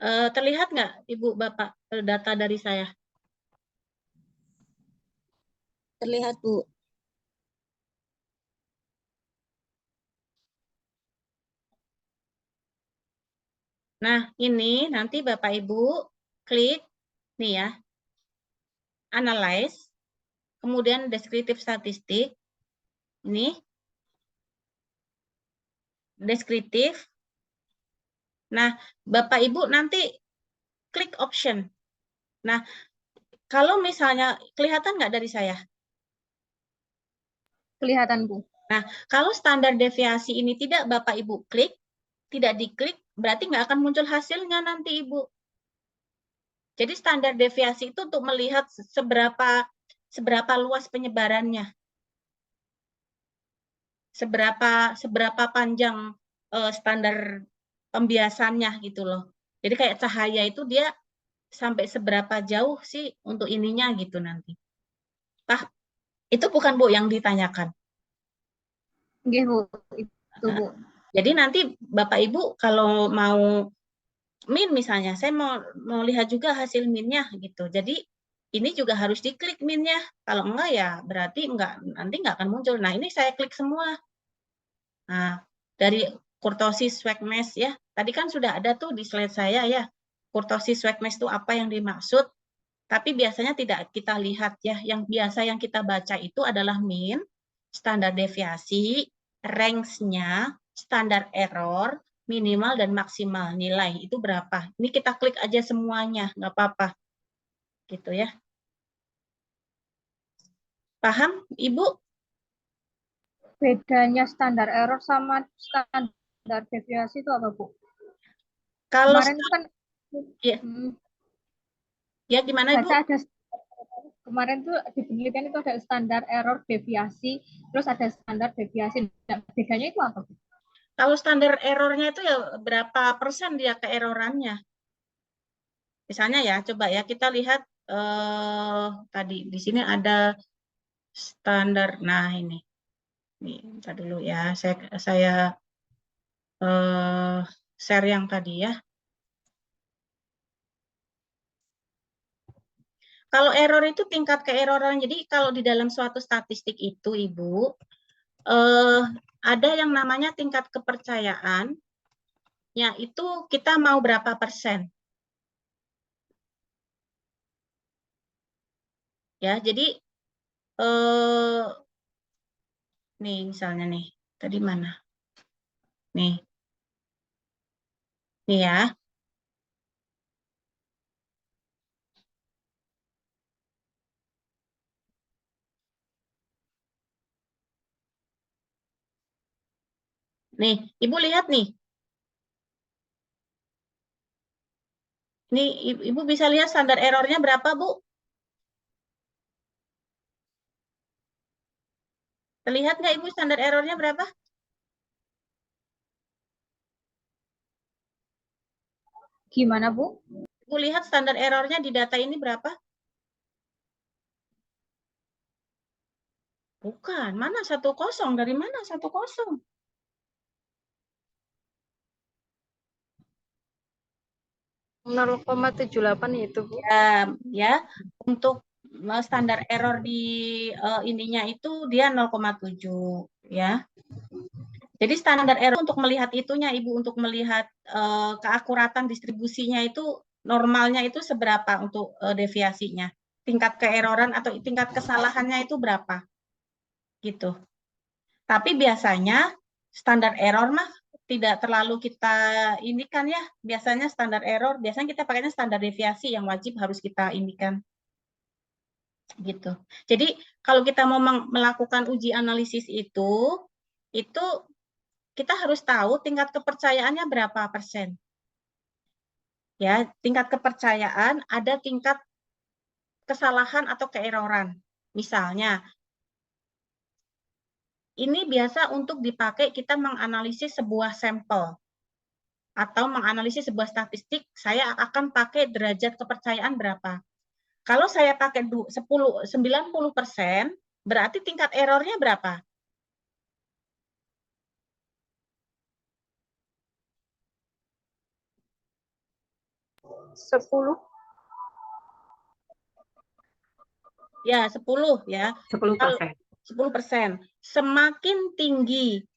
[SPEAKER 10] Terlihat nggak Ibu Bapak data dari saya?
[SPEAKER 4] Terlihat, Bu.
[SPEAKER 10] Nah, ini nanti Bapak Ibu klik nih ya. Analyze, kemudian deskriptif statistik. Ini deskriptif. Nah, Bapak Ibu nanti klik option. Nah, kalau misalnya kelihatan nggak dari saya?
[SPEAKER 6] Kelihatan Bu.
[SPEAKER 10] Nah, kalau standar deviasi ini tidak Bapak Ibu klik, tidak diklik, berarti nggak akan muncul hasilnya nanti Ibu. Jadi standar deviasi itu untuk melihat seberapa luas penyebarannya. Seberapa panjang standar pembiasannya gitu loh. Jadi kayak cahaya itu dia sampai seberapa jauh sih untuk ininya gitu nanti. Itu bukan Bu yang ditanyakan.
[SPEAKER 6] Nggih Bu, itu Bu.
[SPEAKER 10] Jadi nanti Bapak Ibu kalau mau min misalnya, saya mau lihat juga hasil minnya gitu. Jadi ini juga harus diklik minnya. Kalau enggak ya berarti nanti nggak akan muncul. Nah ini saya klik semua. Nah dari kurtosis Sweetness ya, tadi kan sudah ada tuh di slide saya ya. Kurtosis Sweetness itu apa yang dimaksud? Tapi biasanya tidak kita lihat ya. Yang biasa yang kita baca itu adalah min, standar deviasi, range-nya, standar error, minimal dan maksimal nilai itu berapa. Ini kita klik aja semuanya, nggak apa-apa. Gitu ya. Paham, Ibu?
[SPEAKER 6] Bedanya standar error sama standar deviasi itu apa, Bu?
[SPEAKER 10] Kalau
[SPEAKER 6] Kemarin itu kan
[SPEAKER 10] ya, ya gimana Ibu?
[SPEAKER 6] baca ada kemarin tuh di penelitian itu ada standar error deviasi, terus ada standar deviasi. Nah, bedanya itu apa, Bu?
[SPEAKER 10] Kalau standar errornya itu ya berapa persen dia keerorannya? Misalnya ya, coba ya kita lihat tadi di sini ada standar. Nah ini bentar dulu ya, saya share yang tadi ya. Kalau error itu tingkat keeroran. Jadi kalau di dalam suatu statistik itu, Ibu, ada yang namanya tingkat kepercayaan. Ya itu kita mau berapa persen? Ya, jadi nih misalnya nih, tadi mana? Nih ya. Nih, Ibu lihat nih. Nih, Ibu bisa lihat standar errornya berapa, Bu? Terlihat nggak Ibu standar errornya berapa?
[SPEAKER 6] Gimana, Bu?
[SPEAKER 10] Ibu lihat standar errornya di data ini berapa? Bukan, mana 10? Dari mana 10?
[SPEAKER 8] 0,78 itu, Bu.
[SPEAKER 10] Ya, untuk standar error di ininya itu dia 0,7 ya. Jadi standar error untuk melihat itunya Ibu, untuk melihat keakuratan distribusinya itu normalnya itu seberapa untuk deviasinya. Tingkat keeroran atau tingkat kesalahannya itu berapa? Gitu. Tapi biasanya standar error mah tidak terlalu kita indikan ya. Biasanya standar error, biasanya kita pakainya standar deviasi yang wajib harus kita indikan. Gitu. Jadi kalau kita mau melakukan uji analisis itu kita harus tahu tingkat kepercayaannya berapa persen. Ya, tingkat kepercayaan ada tingkat kesalahan atau keeroran. Misalnya, ini biasa untuk dipakai kita menganalisis sebuah sampel atau menganalisis sebuah statistik, saya akan pakai derajat kepercayaan berapa. Kalau saya pakai 90%, berarti tingkat errornya berapa?
[SPEAKER 3] 10.
[SPEAKER 10] Ya, 10 ya.
[SPEAKER 3] 10%.
[SPEAKER 10] 10%. Semakin tinggi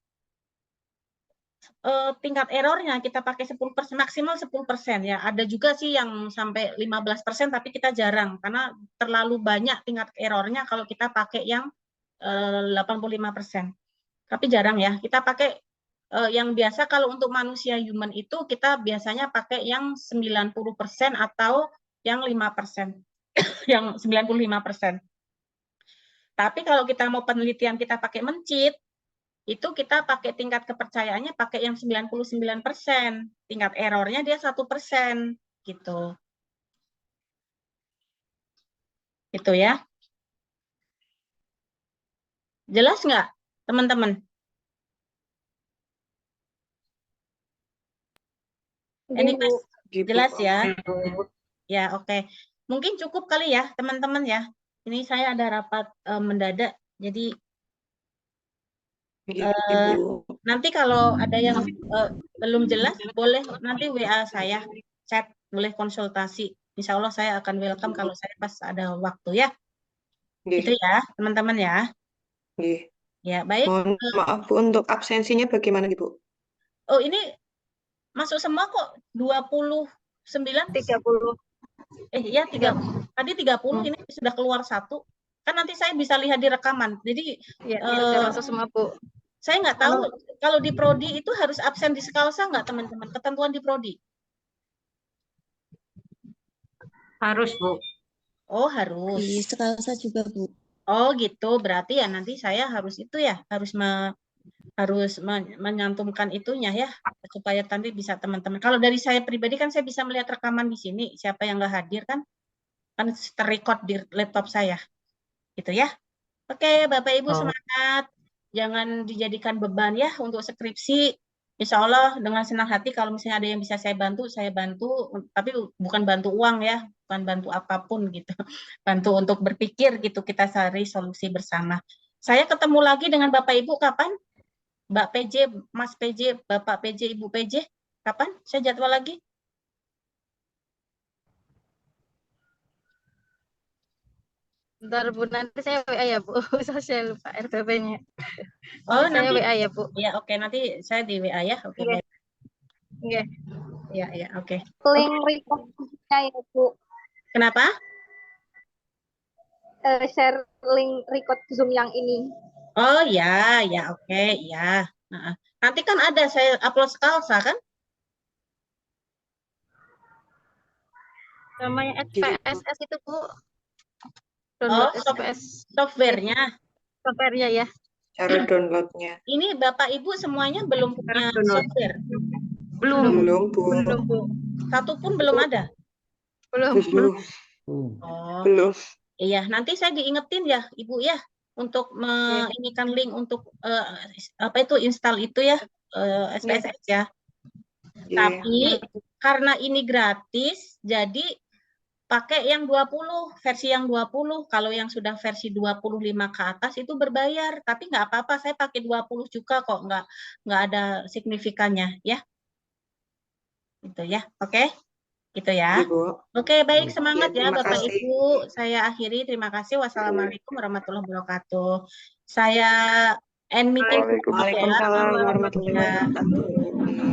[SPEAKER 10] tingkat errornya kita pakai 10%, maksimal 10% ya. Ada juga sih yang sampai 15%, tapi kita jarang karena terlalu banyak tingkat errornya kalau kita pakai yang 85%. Tapi jarang ya. Kita pakai yang biasa kalau untuk manusia human itu kita biasanya pakai yang 90% atau yang 5%. Yang 95%. Tapi kalau kita mau penelitian kita pakai mencit, itu kita pakai tingkat kepercayaannya pakai yang 99%. Tingkat errornya dia 1%. Gitu. Itu ya. Jelas nggak, teman-teman? Jelas ya? Ya, oke. Mungkin cukup kali ya, teman-teman ya. Ini saya ada rapat mendadak, jadi nanti kalau ada yang belum jelas, boleh nanti WA saya. chat, boleh konsultasi. Insya Allah saya akan welcome kalau saya pas ada waktu ya. Itu
[SPEAKER 3] Nggih,
[SPEAKER 10] ya, teman-teman ya.
[SPEAKER 3] nggih.
[SPEAKER 10] Ya, baik.
[SPEAKER 3] Mohon maaf Bu, untuk absensinya bagaimana Bu?
[SPEAKER 10] Oh, ini masuk semua kok 29.
[SPEAKER 8] 30.
[SPEAKER 10] Ya, 30. Tadi 30, ini sudah keluar 1. Kan nanti saya bisa lihat di rekaman. Jadi
[SPEAKER 8] Ya, sudah masuk semua, Bu.
[SPEAKER 10] saya nggak tahu kalau di prodi itu harus absen di Skalsa nggak, teman-teman? Ketentuan di prodi.
[SPEAKER 11] Harus, Bu.
[SPEAKER 10] Oh, harus.
[SPEAKER 4] Di Skalsa juga, Bu.
[SPEAKER 10] Oh, gitu. Berarti ya nanti saya harus itu ya, harus menyantumkan itunya ya, supaya nanti bisa teman-teman. Kalau dari saya pribadi kan saya bisa melihat rekaman di sini, siapa yang nggak hadir kan terrecord di laptop saya. Gitu ya. Oke, Bapak Ibu semangat. Jangan dijadikan beban ya untuk skripsi. Insya Allah dengan senang hati kalau misalnya ada yang bisa saya bantu, tapi bukan bantu uang ya, bukan bantu apapun gitu. Bantu untuk berpikir gitu, kita cari solusi bersama. Saya ketemu lagi dengan Bapak Ibu kapan? Mbak PJ, Mas PJ, Bapak PJ, Ibu PJ, kapan? Saya jadwal lagi.
[SPEAKER 8] Bentar, Bu, nanti saya WA ya, Bu. Saya lupa RPP-nya.
[SPEAKER 10] Oh,
[SPEAKER 8] Saya
[SPEAKER 10] nanti
[SPEAKER 8] WA ya, Bu.
[SPEAKER 10] Ya, oke, nanti saya di WA ya. Oke,
[SPEAKER 8] Iya.
[SPEAKER 10] baik.
[SPEAKER 8] Iya.
[SPEAKER 10] Ya, oke.
[SPEAKER 6] Link record-nya ya, Bu.
[SPEAKER 10] Kenapa?
[SPEAKER 6] Share link record Zoom yang ini.
[SPEAKER 10] Oh ya, oke, ya. Nanti kan ada saya upload Skalsa kan?
[SPEAKER 8] Namanya SPSS itu, Bu.
[SPEAKER 10] Oh,
[SPEAKER 8] Download SPS.
[SPEAKER 10] softwarenya.
[SPEAKER 8] Softwarenya ya.
[SPEAKER 3] Cara downloadnya.
[SPEAKER 10] Ini Bapak Ibu semuanya belum punya software.
[SPEAKER 3] Belum, Bu.
[SPEAKER 8] Belum, Bu.
[SPEAKER 10] Satu pun belum ada.
[SPEAKER 8] Belum.
[SPEAKER 10] Oh,
[SPEAKER 3] Belum.
[SPEAKER 10] iya. Nanti saya diingetin ya, Ibu ya, untuk menginginkan link untuk install itu ya, SPSS ya. Tapi karena ini gratis, jadi pakai yang 20, versi yang 20. Kalau yang sudah versi 25 ke atas itu berbayar. Tapi nggak apa-apa, saya pakai 20 juga kok. Nggak ada signifikannya ya. Gitu ya, oke? Gitu ya. Oke, baik, semangat ya
[SPEAKER 3] terima
[SPEAKER 10] Bapak
[SPEAKER 3] kasih.
[SPEAKER 10] Ibu. Saya akhiri, terima kasih. Wassalamualaikum warahmatullahi wabarakatuh. Saya end meeting.
[SPEAKER 3] Waalaikumsalam warahmatullahi wabarakatuh.